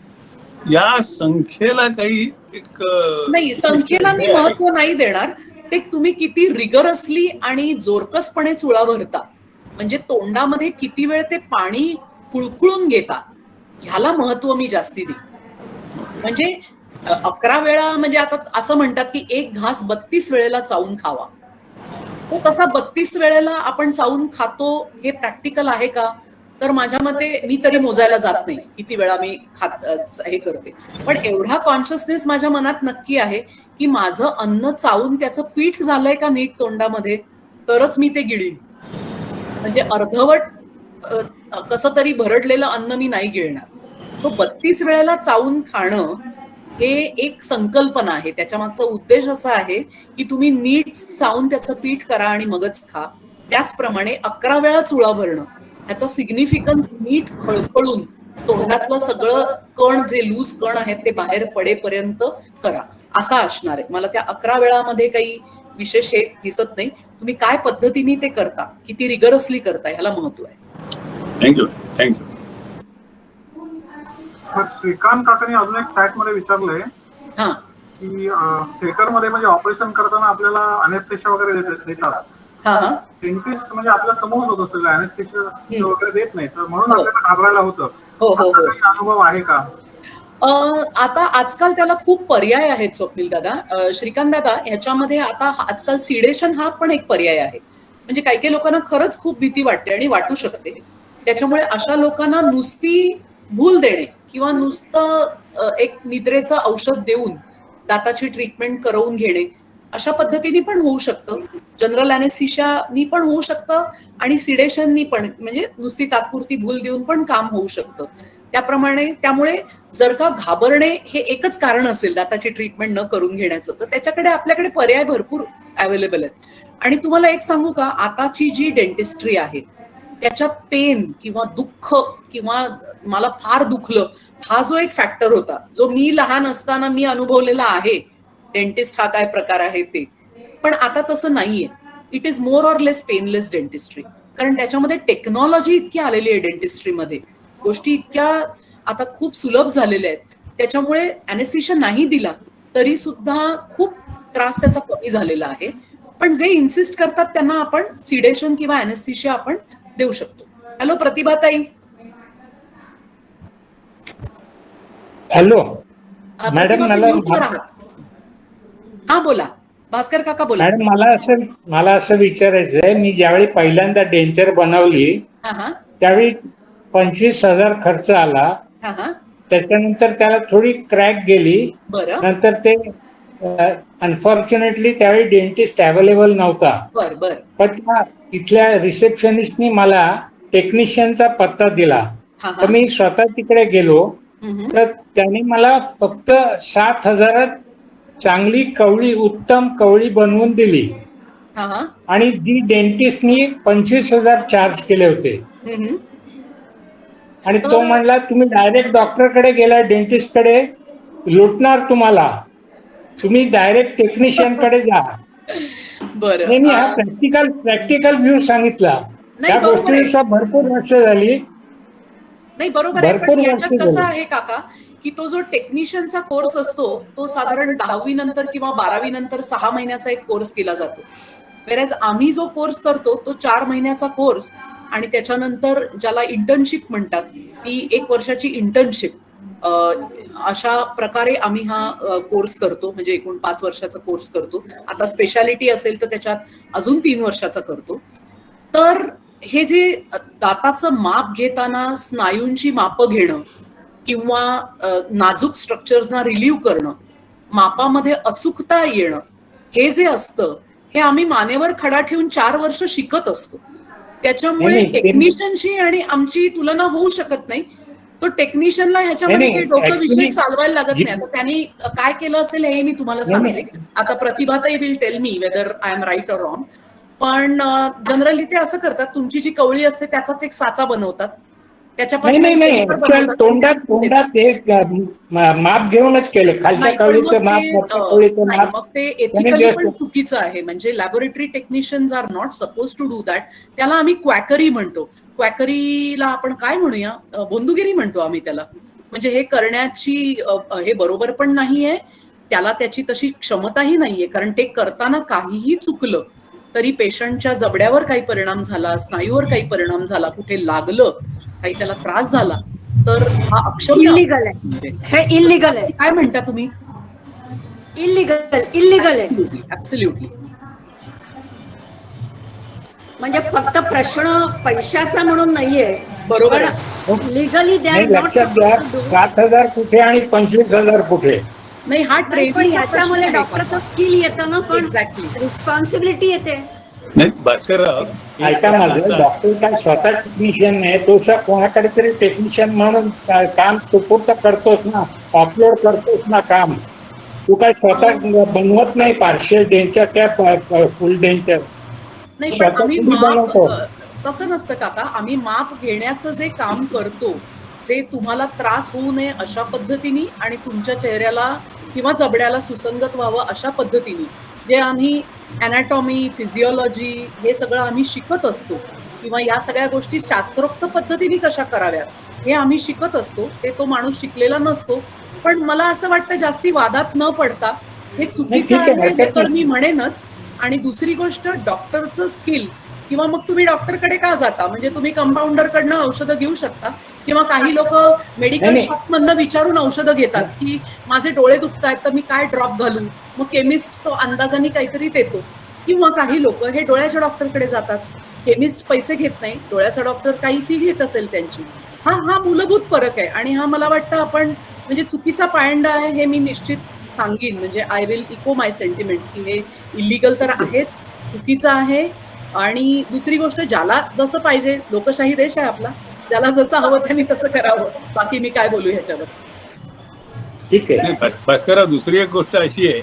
या संख्येला काही एक नाही, संख्येला मी महत्व नाही देणार. ते तुम्ही किती रिगरसली आणि जोरकसपणे चुळा भरता, म्हणजे तोंडामध्ये किती वेळ ते पाणी खुळखुळून घेता, ह्याला महत्व मी जास्ती देईन. म्हणजे 11 वेळा म्हणजे आता असं म्हणतात की एक घास 32 वेळेला चावून खावा. तो तसा 32 वेळेला आपण चावून खातो हे प्रॅक्टिकल आहे का? तर माझ्या मते मी तरी मोजायला जात नाही किती वेळा मी हे करते. पण एवढा कॉन्शियसनेस माझ्या मनात नक्की आहे की माझं अन्न चावून त्याचं पीठ झालंय का नीट तोंडामध्ये, तरच मी ते गिळीन. म्हणजे अर्धवट कसं तरी भरडलेलं अन्न मी नाही गिळणार. सो 32 वेळेला चावून खाणं हे एक संकल्पना आहे. त्याच्या मागचा उद्देश असा आहे की तुम्ही नीट चावून त्याचं पीठ करा आणि मगच खा. त्याचप्रमाणे 11 वेळा चुळा भरणं ह्याचा सिग्निफिकन्स नीट खळखळून तोंडातलं सगळं कण, जे लूज कण आहेत ते बाहेर पडेपर्यंत करा, असा असणार आहे. मला त्या 11 वेळामध्ये काही विशेष हे दिसत नाही. तुम्ही काय पद्धतीने ते करता, किती रिगरसली करता, ह्याला महत्व आहे. Thank you thank you. श्रीकांत काकांनी अजून एक चॅट मध्ये विचारलंय हा की थिएटरमध्ये म्हणजे ऑपरेशन करताना आपल्याला अनेस्थेशिया वगैरे देतात. हा हा डेंटिस्ट म्हणजे आपल्या समोर होतं सगळं, अनेस्थेशिया वगैरे देत नाही, तर म्हणून हो. आपल्याला घाबरायला होतं. हो हो असा हो. काही अनुभव आहे का? आता आजकाल त्याला खूप पर्याय आहेत स्वप्नील दादा. श्रीकांत दादा, ह्याच्यामध्ये आता आजकाल सिडेशन हा पण एक पर्याय आहे. म्हणजे काही काही लोकांना खरंच खूप भीती वाटते आणि वाटू शकते. त्याच्यामुळे अशा लोकांना नुसती भूल देणे किंवा नुसतं एक निद्रेचं औषध देऊन दाताची ट्रीटमेंट करवून घेणे अशा पद्धतीने पण होऊ शकतं. जनरल अॅनेस्थेशियानी पण होऊ शकतं आणि सिडेशननी पण, म्हणजे नुसती तात्पुरती भूल देऊन पण काम होऊ शकतं. त्यामुळे जर का घाबरणे हे एकच कारण असेल दाताची ट्रीटमेंट न करून घेण्याचं, तर त्याच्याकडे आपल्याकडे पर्याय भरपूर अवेलेबल आहेत. आणि तुम्हाला एक सांगू का, आताची जी डेंटिस्ट्री आहे त्याच्यात पेन किंवा दुःख किंवा मला फार दुखलं हा जो एक फॅक्टर होता, जो मी लहान असताना मी अनुभवलेला आहे, डेंटिस्ट हा काय प्रकार आहे ते, पण आता तसं नाहीये. It is more or less painless dentistry. कारण त्याच्यामध्ये टेक्नॉलॉजी इतकी आलेली आहे डेंटिस्ट्रीमध्ये, गोष्टी इतक्या आता खूप सुलभ झालेल्या आहेत. त्याच्यामुळे अॅनेस्थेशिया नाही दिला तरी सुद्धा खूप त्रास त्याचा कमी झालेला आहे. पण जे इन्सिस्ट करतात त्यांना आपण सिडेशन किंवा अॅनेस्थेशिया आपण देऊ शकतो. हॅलो प्रतिभाताई. हॅलो मॅडम, हा बोला भास्कर काका बोला. मॅडम, मला असं विचारायचं आहे, मी ज्यावेळी पहिल्यांदा डेंचर बनवली त्यावेळी 25,000 खर्च आला. त्याच्यानंतर त्याला थोडी क्रॅक गेली. नंतर ते अनफॉर्च्युनेटली त्यावेळी डेंटिस्ट अवेलेबल नव्हता. पण त्या इथल्या रिसेप्शनिस्टनी मला टेक्निशियनचा पत्ता दिला. तर मी स्वतः तिकडे गेलो, तर त्यांनी मला फक्त 7,000 चांगली कवळी, उत्तम कवळी बनवून दिली. आणि जी डेंटिस्टनी 25,000 चार्ज केले होते. आणि तो म्हणला, तुम्ही डायरेक्ट डॉक्टरकडे गेला, डेंटिस्टकडे लुटणार तुम्हाला, तुम्ही डायरेक्ट टेक्निशियन कडे जा. बरं, हा प्रॅक्टिकल व्ह्यू सांगितला. त्या गोष्टीनुसार भरपूर वर्ष झाली. नाही बरोबर आहे. पण याच्यात कसं आहे काका, की तो जो टेक्निशियनचा कोर्स असतो तो साधारण 10वी नंतर किंवा 12वी नंतर 6 महिन्याचा एक कोर्स केला जातो. वेरॅज आम्ही जो कोर्स करतो तो 4 महिन्याचा कोर्स आणि त्याच्यानंतर ज्याला इंटर्नशिप म्हणतात ती 1 वर्षाची इंटर्नशिप, अशा प्रकारे आम्ही हा कोर्स करतो. म्हणजे एकूण 5 वर्षाचा कोर्स करतो. आता स्पेशालिटी असेल तर त्याच्यात अजून 3 वर्षाचा करतो. तर हे जे दाताचं माप घेताना स्नायूंची मापं घेणं किंवा नाजूक स्ट्रक्चर्सना रिलीव्ह करणं, मापामध्ये अचूकता येणं, हे जे असतं हे आम्ही मानेवर खडा ठेवून 4 वर्ष शिकत असतो. त्याच्यामुळे टेक्निशियनची आणि आमची तुलना होऊ शकत नाही. तो टेक्निशियनला ह्याच्यामध्ये काही डोकं विशेष चालवायला लागत नाही. आता त्यांनी काय केलं असेल हे मी तुम्हाला सांगते. आता प्रतिभाताई will tell me whether I am right और रॉंग. पण जनरली ते असं करतात, तुमची जी कवळी असते त्याचाच एक साचा बनवतात, त्याच्यापासून तोंडात एक माप घेऊनच केलं, खालच्या कवळीचं माप. मग ते एथिकली पण चुकीचं आहे. म्हणजे laboratory technicians are not suppose to do that. त्याला आम्ही क्वॅकरी म्हणतो. क्वॅकरीला आपण काय म्हणूया, बोंदुगिरी म्हणतो आम्ही त्याला. म्हणजे हे करण्याची हे बरोबर पण नाहीये, त्याला त्याची तशी क्षमताही नाहीये. कारण ते करताना काहीही चुकलं तरी पेशंटच्या जबड्यावर काही परिणाम झाला, स्नायूवर काही परिणाम झाला, कुठे लागलं, काही त्याला त्रास झाला तर हा अक्षम्य इल्लीगल आहे. हे इल्लीगल आहे. काय म्हणता तुम्ही? इल्लीगल आहे. ऍब्सोल्युटली. म्हणजे फक्त प्रश्न पैशाचा म्हणून नाहीये. बरोबर. Legally they are not supposed to do. 7,000 कुठे आणि 25,000 कुठे? नाही, हा ट्रेनिंग ह्याच्यामध्ये डॉक्टरचं स्किल येतं ना, पण रिस्पॉन्सिबिलिटी येते. नाही भास्करराव, ऐका माझं, डॉक्टर काय स्वतः टेक्निशियन नाही, तो कोणाकडे तरी टेक्निशियन म्हणून काम सुपूर्त करतोस ना, अपलोड करतोस ना काम. तू काय स्वतः बनवत नाही पार्शियल डेंचर त्या फुल डेंचर. नाही, पण आम्ही माप तसं नसतं काका. आम्ही माप घेण्याचं जे काम करतो, जे तुम्हाला त्रास होऊ नये अशा पद्धतीने आणि तुमच्या चेहऱ्याला किंवा जबड्याला सुसंगत व्हावं अशा पद्धतीने जे आम्ही अॅनाटॉमी, फिजिओलॉजी हे सगळं आम्ही शिकत असतो किंवा या सगळ्या गोष्टी शास्त्रोक्त पद्धतीने कशा कराव्यात हे आम्ही शिकत असतो, ते तो माणूस शिकलेला नसतो. पण मला असं वाटतं जास्ती वादात न पडता हे चुकीचं आहे हे तर मी म्हणेनच. आणि दुसरी गोष्ट, डॉक्टरचं स्किल किंवा मग तुम्ही डॉक्टरकडे का जाता, म्हणजे तुम्ही कंपाऊंडरकडनं औषधं घेऊ शकता किंवा काही लोक मेडिकल शॉपमधनं विचारून औषधं घेतात की माझे डोळे दुखत आहेत तर मी काय ड्रॉप घालू, मग केमिस्ट तो अंदाजाने काहीतरी देतो. किंवा काही लोक हे डोळ्याच्या डॉक्टरकडे जातात, केमिस्ट पैसे घेत नाही, डोळ्याचा डॉक्टर काही फी घेत असेल त्यांची. हा मूलभूत फरक आहे आणि हा मला वाटतं आपण म्हणजे चुकीचा पायंडा आहे हे मी निश्चित सांगीन. म्हणजे I will echo my sentiments की हे इलिगल तर आहेच, चुकीचं आहे. आणि दुसरी गोष्ट, ज्याला जसं पाहिजे, लोकशाही देश आहे आपला, ज्याला जसं हवं त्यांनी तसं करावं. बाकी मी काय बोलू ह्याच्यावर. ठीक आहे. भास्करा, दुसरी एक गोष्ट अशी आहे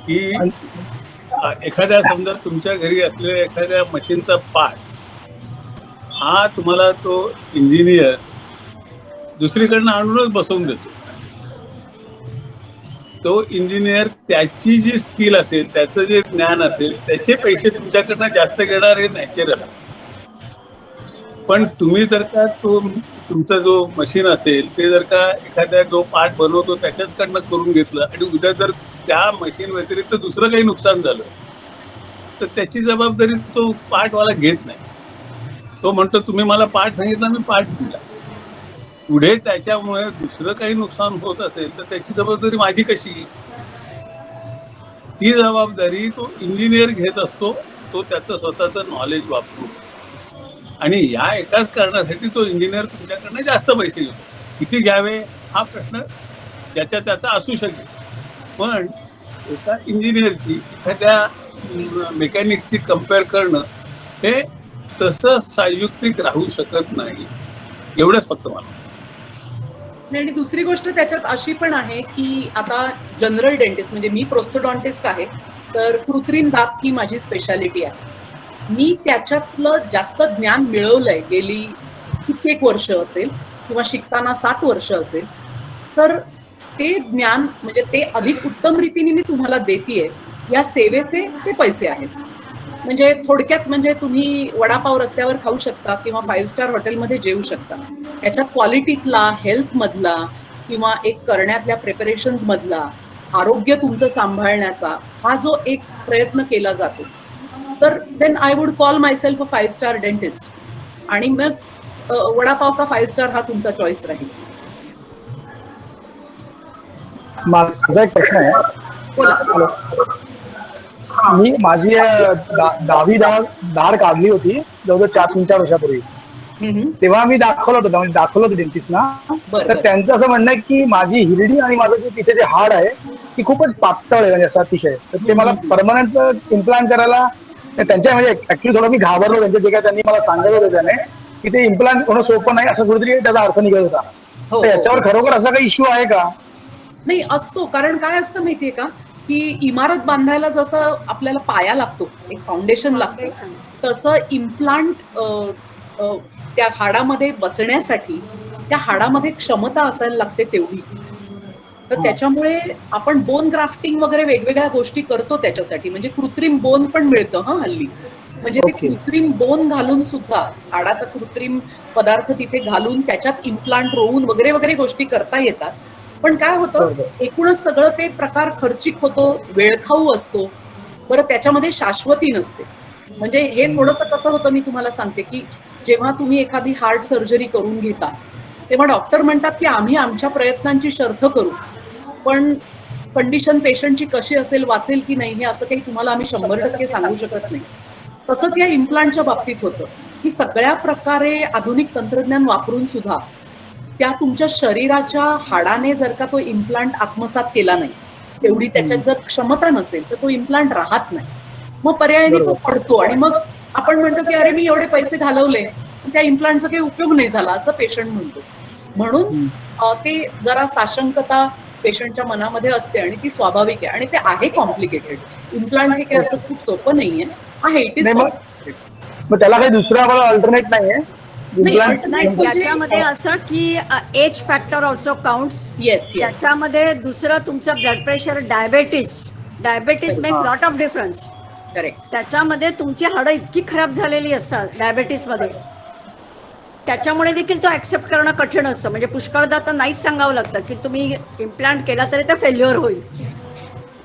की एखाद्या समजा तुमच्या घरी असलेल्या एखाद्या मशीनचा पार्ट हा तुम्हाला तो इंजिनियर दुसरीकडनं आणूनच बसवून देतो. तो इंजिनियर त्याची जी स्किल असेल, त्याचं जे ज्ञान असेल, त्याचे पैसे तुमच्याकडनं जास्त घेणार हे नॅचरल. पण तुम्ही जर का तो तुमचा जो मशीन असेल ते जर का एखाद्या जो पार्ट बनवतो त्याच्याचकडनं करून घेतलं आणि उद्या जर त्या मशीन व्यतिरिक्त दुसरं काही नुकसान झालं तर त्याची जबाबदारी तो पार्टवाला घेत नाही. तो म्हणतो तुम्ही मला पार्ट सांगितला, मी पार्ट दिला. पुढे त्याच्यामुळे दुसरं काही नुकसान होत असेल तर त्याची जबाबदारी माझी कशी? ती जबाबदारी तो इंजिनियर घेत असतो, तो त्याचं स्वतःचं नॉलेज वापरून. आणि या एकाच कारणासाठी तो इंजिनियर तुमच्याकडनं जास्त पैसे घेतो. किती घ्यावे हा प्रश्न त्याचा असू शकेल, पण एका इंजिनियरची एखाद्या मेकॅनिकची कम्पेअर करणं हे तसं संयुक्तिक राहू शकत नाही. एवढंच फक्त मला. आणि दुसरी गोष्ट त्याच्यात अशी पण आहे की आता जनरल डेंटिस्ट म्हणजे मी प्रोस्थोडॉन्टिस्ट आहे, तर कृत्रिम दात ही माझी स्पेशालिटी आहे. मी त्याच्यातलं जास्त ज्ञान मिळवलंय गेली कित्येक वर्ष असेल किंवा शिकताना 7 वर्ष असेल. तर ते ज्ञान म्हणजे ते अधिक उत्तम रीतीने मी तुम्हाला देतेय, या सेवेचे ते पैसे आहेत. म्हणजे थोडक्यात म्हणजे तुम्ही वडापाव रस्त्यावर खाऊ शकता किंवा 5 स्टार हॉटेलमध्ये जेवू शकता. त्याच्यात क्वालिटीतला, हेल्थमधला किंवा एक करण्यातल्या प्रिपरेशन्स मधला, आरोग्य तुमचं सांभाळण्याचा हा जो एक प्रयत्न केला जातो, तर then I would call my self a 5 star dentist. आणि मग वडापाव का 5 स्टार हा तुमचा चॉईस राहील. माझा एक प्रश्न आहे. बोला. मी माझी दहावी धार काढली होती जवळजवळ 3-4 वर्षापूर्वी. तेव्हा मी दाखवलं होतं डेंटिस्टना. तर त्यांचं असं म्हणणं आहे की माझी हिरडी आणि माझं जे तिथे जे हाड आहे ती खूपच पातळ आहे, म्हणजे असं अतिशय. तर ते मला परमनंट इम्प्लांट करायला त्यांच्या म्हणजे ऍक्च्युली थोडं मी घाबरलो. त्यांचे जे काय त्यांनी मला सांगितलं होतं त्याने की ते इम्प्लांट होणं सोपं नाही असं कुठेतरी त्याचा अर्थ निघत होता. तर याच्यावर खरोखर असा काही इश्यू आहे का? नाही, असतो. कारण काय असतं माहितीये का की इमारत बांधायला जसं आपल्याला पाया लागतो, एक फाउंडेशन लागते, तसं इम्प्लांट त्या हाडामध्ये बसण्यासाठी त्या हाडामध्ये क्षमता असायला लागते तेवढी. तर त्याच्यामुळे आपण बोन ग्राफ्टिंग वगैरे वेगवेगळ्या गोष्टी करतो त्याच्यासाठी. म्हणजे कृत्रिम बोन पण मिळतं हल्ली. म्हणजे ते कृत्रिम बोन घालून सुद्धा, हाडाचा कृत्रिम पदार्थ तिथे घालून त्याच्यात इम्प्लांट रोवून वगैरे वगैरे गोष्टी करता येतात. पण काय होतं, एकूणच सगळं ते प्रकार खर्चिक होतो, वेळखाऊ असतो. बरं, त्याच्यामध्ये शाश्वती नसते. म्हणजे हे थोडंसं कसं होतं मी तुम्हाला सांगते की जेव्हा तुम्ही एखादी हार्ट सर्जरी करून घेता तेव्हा डॉक्टर म्हणतात की आम्ही आमच्या प्रयत्नांची शर्थ करू, पण कंडिशन पेशंटची कशी असेल, वाचेल की नाही, हे असं काही तुम्हाला आम्ही 100% सांगू शकत नाही. तसंच या इम्प्लांटच्या बाबतीत होतं की सगळ्या प्रकारे आधुनिक तंत्रज्ञान वापरून सुद्धा त्या तुमच्या शरीराच्या हाडाने जर का तो इम्प्लांट आत्मसात केला नाही, तेवढी त्याच्यात जर क्षमता नसेल तर तो इम्प्लांट राहत नाही. मग पर्यायाने तो पडतो आणि मग आपण म्हणतो की अरे मी एवढे पैसे घालवले, त्या इम्प्लांटचा काही उपयोग नाही झाला असं पेशंट म्हणतो. म्हणून ते जरा साशंकता पेशंटच्या मनामध्ये असते आणि ती स्वाभाविक आहे आणि ते आहे कॉम्प्लिकेटेड. इम्प्लांट हे काही असं खूप सोपं नाहीये. आहे, इट इज. मग त्याला काही दुसरा अल्टरनेट नाहीये? याच्यामध्ये असं की age factor also counts. Yes. याच्यामध्ये दुसरं तुमचं blood pressure, diabetes makes lot of difference. Correct. त्याच्यामध्ये तुमची हाडं इतकी खराब झालेली असतात डायबेटीसमध्ये, त्याच्यामुळे देखील तो ऍक्सेप्ट करणं कठीण असतं. म्हणजे पुष्कळदा तर नाहीच सांगावं लागतं की तुम्ही इम्प्लांट केला तरी ते फेल्युअर होईल.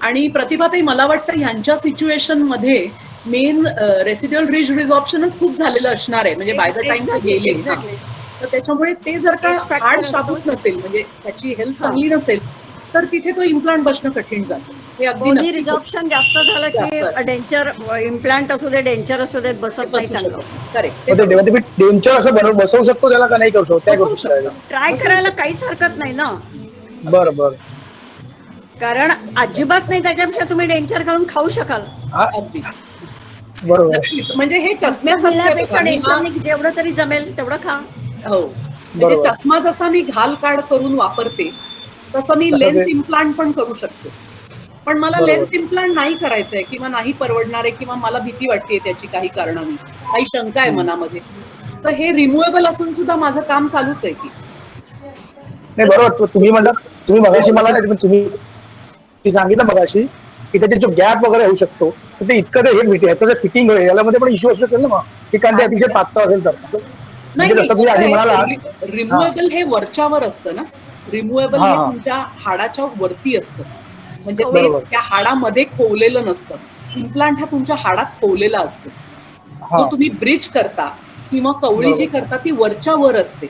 आणि प्रतिभाताई, मला वाटतं ह्यांच्या सिच्युएशन मध्ये मेन रेसिड्युअल रिज रिझॉर्प्शनच खूप झालेलं असणार आहे. म्हणजे बाय द टाइम ते गेले ना, तर त्याच्यामुळे ते जर का हाड शाबूत नसेल, म्हणजे त्याची हेल्थ चांगली नसेल, तर तिथे तो इम्प्लांट बसणं कठीण जातं. हे अगदी रिझॉर्प्शन जास्त झालं की डेंचर इम्प्लांट असू दे, डेंचर असू दे, बसत नाही चांगलं. करेक्ट. डेंचर असं बसवू शकतो त्याला का नाही करू शकतो? ट्राय करायला काहीच हरकत नाही ना. बरं बरं. कारण अजिबात नाही त्याच्यापेक्षा तुम्ही डेंचर घालून खाऊ शकाल. अगदी बरोबर. म्हणजे हे चष्म्यापेक्षा जेवढं तरी जमेल तेवढं खा. हो, म्हणजे चष्मा जसा मी घाल काढ करून वापरते तसं मी लेन्स इम्प्लांट पण करू शकते. पण मला लेन्स इम्प्लांट नाही करायचंय किंवा नाही परवडणार आहे किंवा मला भीती वाटते त्याची काही कारणाने, काही शंका आहे मनामध्ये, तर हे रिमुवेबल असून सुद्धा माझं काम चालूच आहे की नाही. बरोबर. तुम्ही म्हणता, तुम्ही मगाशी मला तुम्ही सांगितलं मगाशी की त्याचे जो गॅप वगैरे होऊ शकतो, तर ते इतकं हे मिळते, ह्याचं जे फिटिंग होईल यामध्ये पण इश्यू असू शकेल ना मग, की कारण ते अतिशय पातळ असेल तर. नाही, रिमुवेबल हे वरच्यावर असतं ना. रिमुवेबल हे तुमच्या हाडाच्या वरती असतं, म्हणजे ते त्या हाडामध्ये खोवलेलं नसतं. इम्प्लांट हा तुमच्या हाडात खोवलेला असतो. जो तुम्ही ब्रिज करता किंवा कवळी जी करता ती वरच्या वर असते.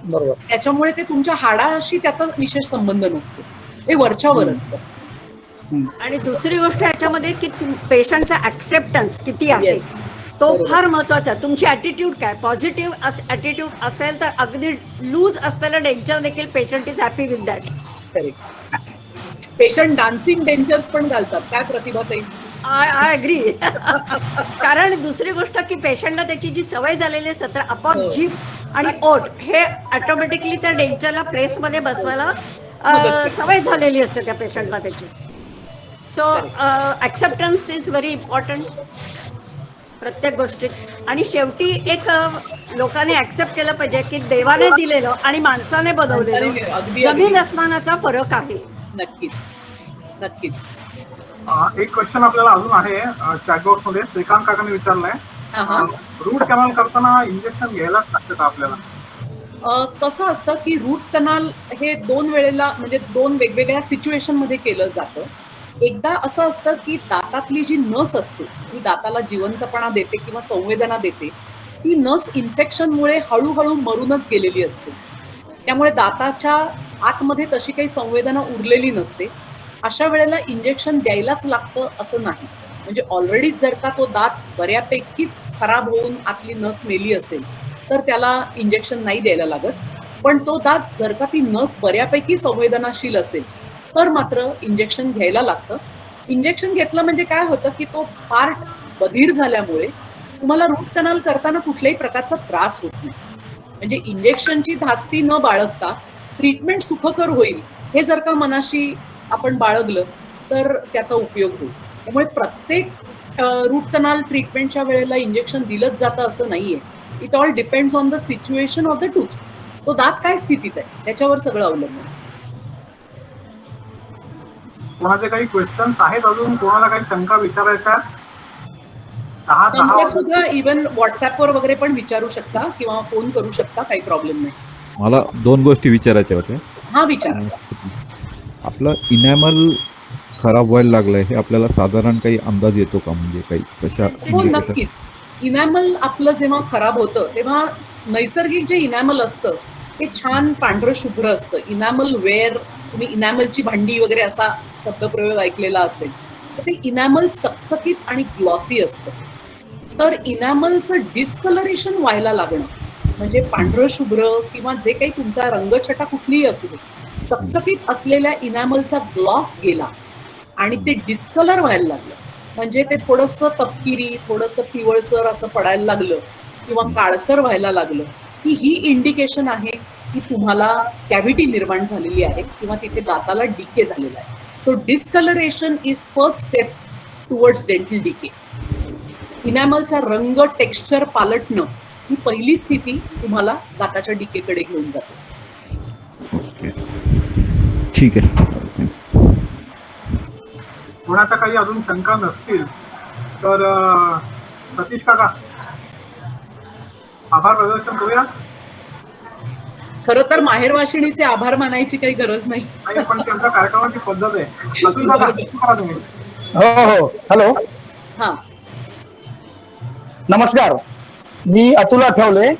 बरोबर. त्याच्यामुळे ते तुमच्या हाडाशी त्याचा विशेष संबंध नसतो, ते वरच्यावर असतं. आणि दुसरी गोष्ट याच्यामध्ये की पेशंटचा ऍक्सेप्टन्स किती आहे तो फार महत्वाचा. तुमची ऍटिट्यूड काय, पॉझिटिव्ह ऍटिट्यूड असेल तर अगदी लूज असलेलं डेंचर देखील patient is happy with that. Patient dancing dentures पण घालतात काय प्रतिभाताई? I agree. कारण दुसरी गोष्ट की पेशंटला त्याची जी सवय झालेली असते तर आपोआप जीभ आणि ओठ हे ऑटोमॅटिकली त्या डेंचरला प्लेसमध्ये बसवायला सवय झालेली असते त्या पेशंटला त्याची. So acceptance is very important प्रत्येक गोष्टीत. आणि शेवटी एक लोकांनी ऍक्सेप्ट केलं पाहिजे की देवाने दिलेलं आणि माणसाने बनवलेलं जमीन अस्मानाचा फरक आहे. नक्कीच नक्कीच. एक क्वेश्चन आपल्याला अजून आहे चॅटबॉक्स मध्ये. श्रीकांत काकांनी विचारलंय, रूट कॅनल करताना इंजेक्शन घ्यायलाच लागतं का आपल्याला? कसं असतं की रूट कनाल हे दोन वेळेला, म्हणजे दोन वेगवेगळ्या सिच्युएशन मध्ये केलं जातं. एकदा असं असतं की दातातली जी नस असते, ती दाताला जिवंतपणा देते किंवा संवेदना देते, ती नस इन्फेक्शनमुळे हळूहळू मरूनच गेलेली असते. त्यामुळे दाताच्या आतमध्ये तशी काही संवेदना उरलेली नसते. अशा वेळेला इंजेक्शन द्यायलाच लागतं असं नाही. म्हणजे ऑलरेडी जर का तो दात बऱ्यापैकीच खराब होऊन आतली नस मेली असेल तर त्याला इंजेक्शन नाही द्यायला लागत. पण तो दात जर का ती नस बऱ्यापैकी संवेदनाशील असेल तर मात्र इंजेक्शन घ्यायला लागतं. इंजेक्शन घेतलं म्हणजे काय होतं की तो पार्ट बधीर झाल्यामुळे तुम्हाला रूट कनाल करताना कुठल्याही प्रकारचा त्रास होत नाही. म्हणजे इंजेक्शनची धास्ती न बाळगता ट्रीटमेंट सुखकर होईल हे जर का मनाशी आपण बाळगलं तर त्याचा उपयोग होईल. त्यामुळे प्रत्येक रूट कनाल ट्रीटमेंटच्या वेळेला इंजेक्शन दिलंच जातं असं नाहीये. It all depends on the situation of the tooth. तो दात काय स्थितीत आहे त्याच्यावर सगळं अवलंबून. कोणाचे काही क्वेश्चन्स आहेत अजून? कोणाला काही शंका विचारायच्या? नंतर सुद्धा इव्हन व्हॉट्सअपवर वगैरे पण विचारू शकता किंवा फोन करू शकता, काही प्रॉब्लेम नाही. मला दोन गोष्टी विचारायच्या होत्या. हा विचार. आपलं इनॅमल खराब व्हायला लागलंय हे आपल्याला साधारण काही अंदाज येतो का? म्हणजे काही कशा? हो नक्कीच. इनॅमल आपलं जेव्हा खराब होतं तेव्हा नैसर्गिक जे इनॅमल असतं ते छान पांढरं शुभ्र असतं. इनॅमल वेअर, तुम्ही इनॅमलची भांडी वगैरे असा शब्दप्रयोग ऐकलेला असेल, तर ते इनॅमल चकचकीत आणि ग्लॉसी असतं. तर इनॅमलचं डिस्कलरेशन व्हायला लागणं म्हणजे पांढरं शुभ्र किंवा जे काही तुमचा रंगछटा कुठलीही असू दे, चकचकीत असलेल्या इनॅमलचा ग्लॉस गेला आणि ते डिस्कलर व्हायला लागलं, म्हणजे ते थोडंसं तपकिरी, थोडंसं पिवळसर असं पडायला लागलं किंवा काळसर व्हायला लागलं की ही इंडिकेशन आहे की तुम्हाला कॅव्हिटी निर्माण झालेली आहे किंवा तिथे दाताला डिके झालेला आहे. So discoloration is first step towards dental decay. इनॅमलचा रंग, टेक्स्चर पालटणं ही पहिली स्थिती तुम्हाला दाताच्या डिकेकडे घेऊन जाते. ठीक आहे. कोणाच्या काही अजून शंका नसतील तर सतीश काका आभार प्रदर्शन करूया. खरं तर माहेरवाशिणीचे आभार मानायची काही गरज नाही. नाही, पण त्यांच्या कार्यक्रमाची पद्धत आहे. अतुल काका करा तुम्ही. हो. हॅलो, हा, नमस्कार. मी अतुल आठवले,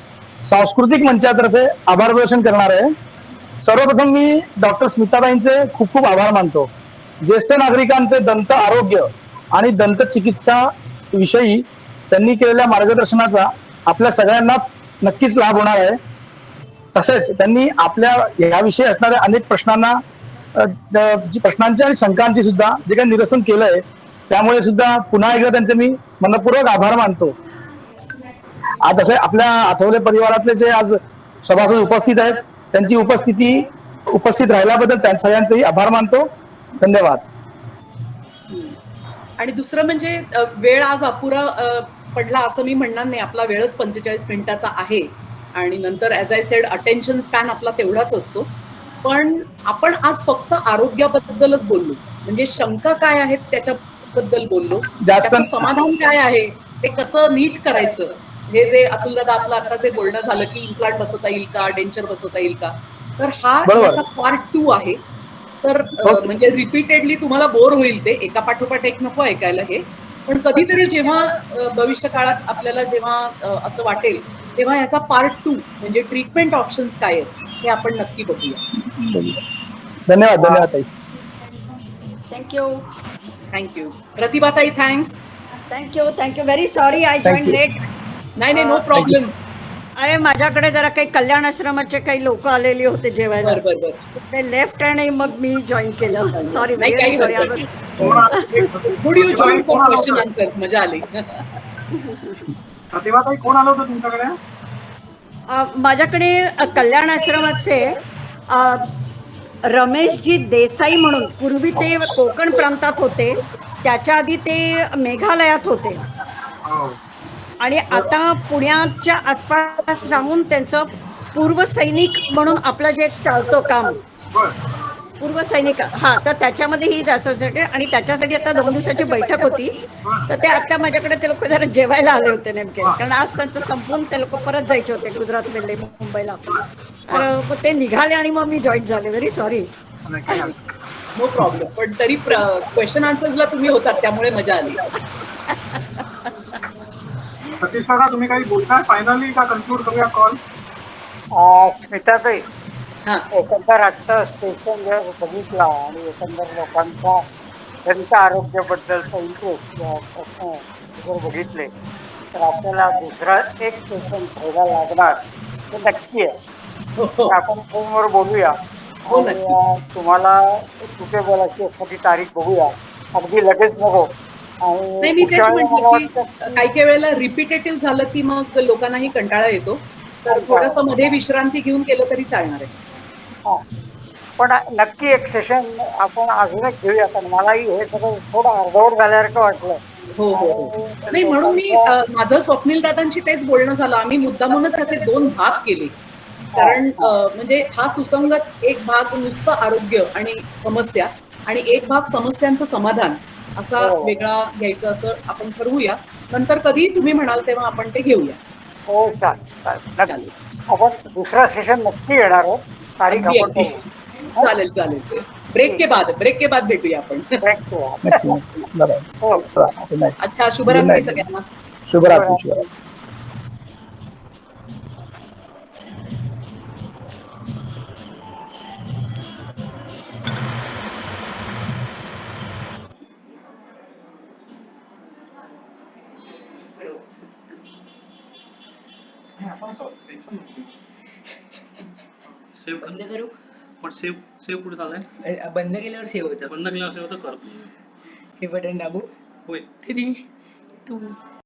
सांस्कृतिक मंचातर्फे आभार प्रदर्शन करणार आहे. सर्वप्रथम मी डॉक्टर स्मिताबाईंचे खूप खूप आभार मानतो. ज्येष्ठ नागरिकांचे दंत आरोग्य आणि दंत चिकित्सा विषयी त्यांनी केलेल्या मार्गदर्शनाचा आपल्या सगळ्यांनाच नक्कीच लाभ होणार आहे. तसेच त्यांनी आपल्या याविषयी असणाऱ्या अनेक प्रश्नांना प्रश्नांची आणि शंकांची सुद्धा जे काही निरसन केलंय त्यामुळे सुद्धा पुन्हा एकदा त्यांचे मी मनपूर्वक आभार मानतो. आज असे आपल्या आठवले परिवारातले जे आज सभासद उपस्थित आहेत त्यांची उपस्थित राहिल्याबद्दल त्या सगळ्यांचेही आभार मानतो. धन्यवाद. आणि दुसरं म्हणजे वेळ आज अपुरा पडला असं मी म्हणणार नाही. आपला वेळच 45 मिनिटाचा आहे आणि नंतर as I said attention span आपला तेवढाच असतो. पण आपण आज फक्त आरोग्याबद्दलच बोललो, म्हणजे शंका काय आहेत त्याच्याबद्दल बोललो, त्याचं समाधान काय आहे, ते कसं नीट करायचं, हे जे अतुल दादा आपलं आता जे बोलणं झालं की इम्प्लांट बसवता येईल का, डेंचर बसवता येईल का, तर हा याचा पार्ट 2 आहे. तर म्हणजे रिपीटेडली तुम्हाला बोर होईल ते, एका पाठोपाठ एक नको ऐकायला हे. पण कधीतरी जेव्हा भविष्य काळात आपल्याला जेव्हा असं वाटेल तेव्हा याचा पार्ट 2 म्हणजे ट्रीटमेंट ऑप्शन्स काय आहेत हे आपण नक्की बघूया. धन्यवाद. थँक्यू. प्रतिभाताई, thanks. Thank you very sorry I join late. नाही, नो प्रॉब्लेम. अरे माझ्याकडे जरा काही कल्याण आश्रमाचे काही लोक आलेली होते जेवायला. बरोबर. ते लेफ्ट आणि मग मी जॉईन केलं. Sorry. Good you join for question answers. मजा आली. प्रतिभाताई कोण आलं होतं तुमच्याकडे? माझ्याकडे कल्याण आश्रमाचे रमेशजी देसाई म्हणून, पूर्वी ते कोकण प्रांतात होते, त्याच्या आधी ते मेघालयात होते आणि आता पुण्याच्या आसपास राहून त्यांचं पूर्व सैनिक म्हणून आपलं जे चालतं काम, पूर्व सैनिक, हा, तर त्याच्यामध्ये हीच असोसिएटेड. आणि त्याच्यासाठी आता 2 दिवसाची बैठक होती, तर ते आता माझ्याकडे ते लोक जरा जेवायला आले होते नेमके, कारण आज त्यांचं संपून ते लोक परत जायचे होते गुजरातमध्ये मुंबईला. तर मग ते निघाले आणि मग मी जॉईन झाले. Very sorry. No problem. पण तरी क्वेश्चन आन्सर्सला तुम्ही होतात त्यामुळे मजा आली. सतीश काका तुम्ही काही बोलताय फायनली का कन्क्लूड करूया कॉल? स्मिताताई, एकंदर आजचं स्टेशन जर बघितला आणि एकंदर लोकांचा त्यांच्या आरोग्याबद्दलचा इंटरेस्ट प्रश्न जर बघितले तर आपल्याला दुसरा एक स्टेशन ठेवायला लागणार ते नक्की आहे. आपण फोनवर बोलूया आणि तुम्हाला कुठे बोलायची एखादी तारीख बघूया, अगदी लगेच नको. नाही, मी तेच म्हटलं की काही वेळेला रिपिटेटिव्ह झालं की मग लोकांनाही कंटाळा येतो, तर थोडस मध्ये विश्रांती घेऊन केलं तरी चालणार आहे. पण नक्की एक सेशन आपण अजूनच घेऊया, कारण मलाही हे सगळं थोडं अर्धवट झाल्यासारखं वाटलं. हो. नाही, म्हणून मी माझं स्वप्नील दादांशी तेच बोलणं झालं. आम्ही मुद्दामूनच त्याचे 2 भाग केले, कारण म्हणजे हा सुसंगत एक भाग नुसतं आरोग्य आणि समस्या आणि एक भाग समस्यांचं समाधान असा वेगळा घ्यायचं असं आपण ठरवूया. नंतर कधी तुम्ही म्हणाल तेव्हा आपण ते घेऊया. हो, चालेल. आपण दुसरा सेशन नक्की येणार आहोत. तारीख आपण चालेल. ब्रेक के बाद भेटूया आपण. अच्छा, शुभरात्री सगळ्यांना. शुभरात्री. सेव्ह बंद करू. पण सेव्ह कुठे चाललाय? बंद केल्यावर सेव्ह होतं. बंद केल्यावर सेव्ह होतं कर. हे बटन दाबू. होय. 3, 2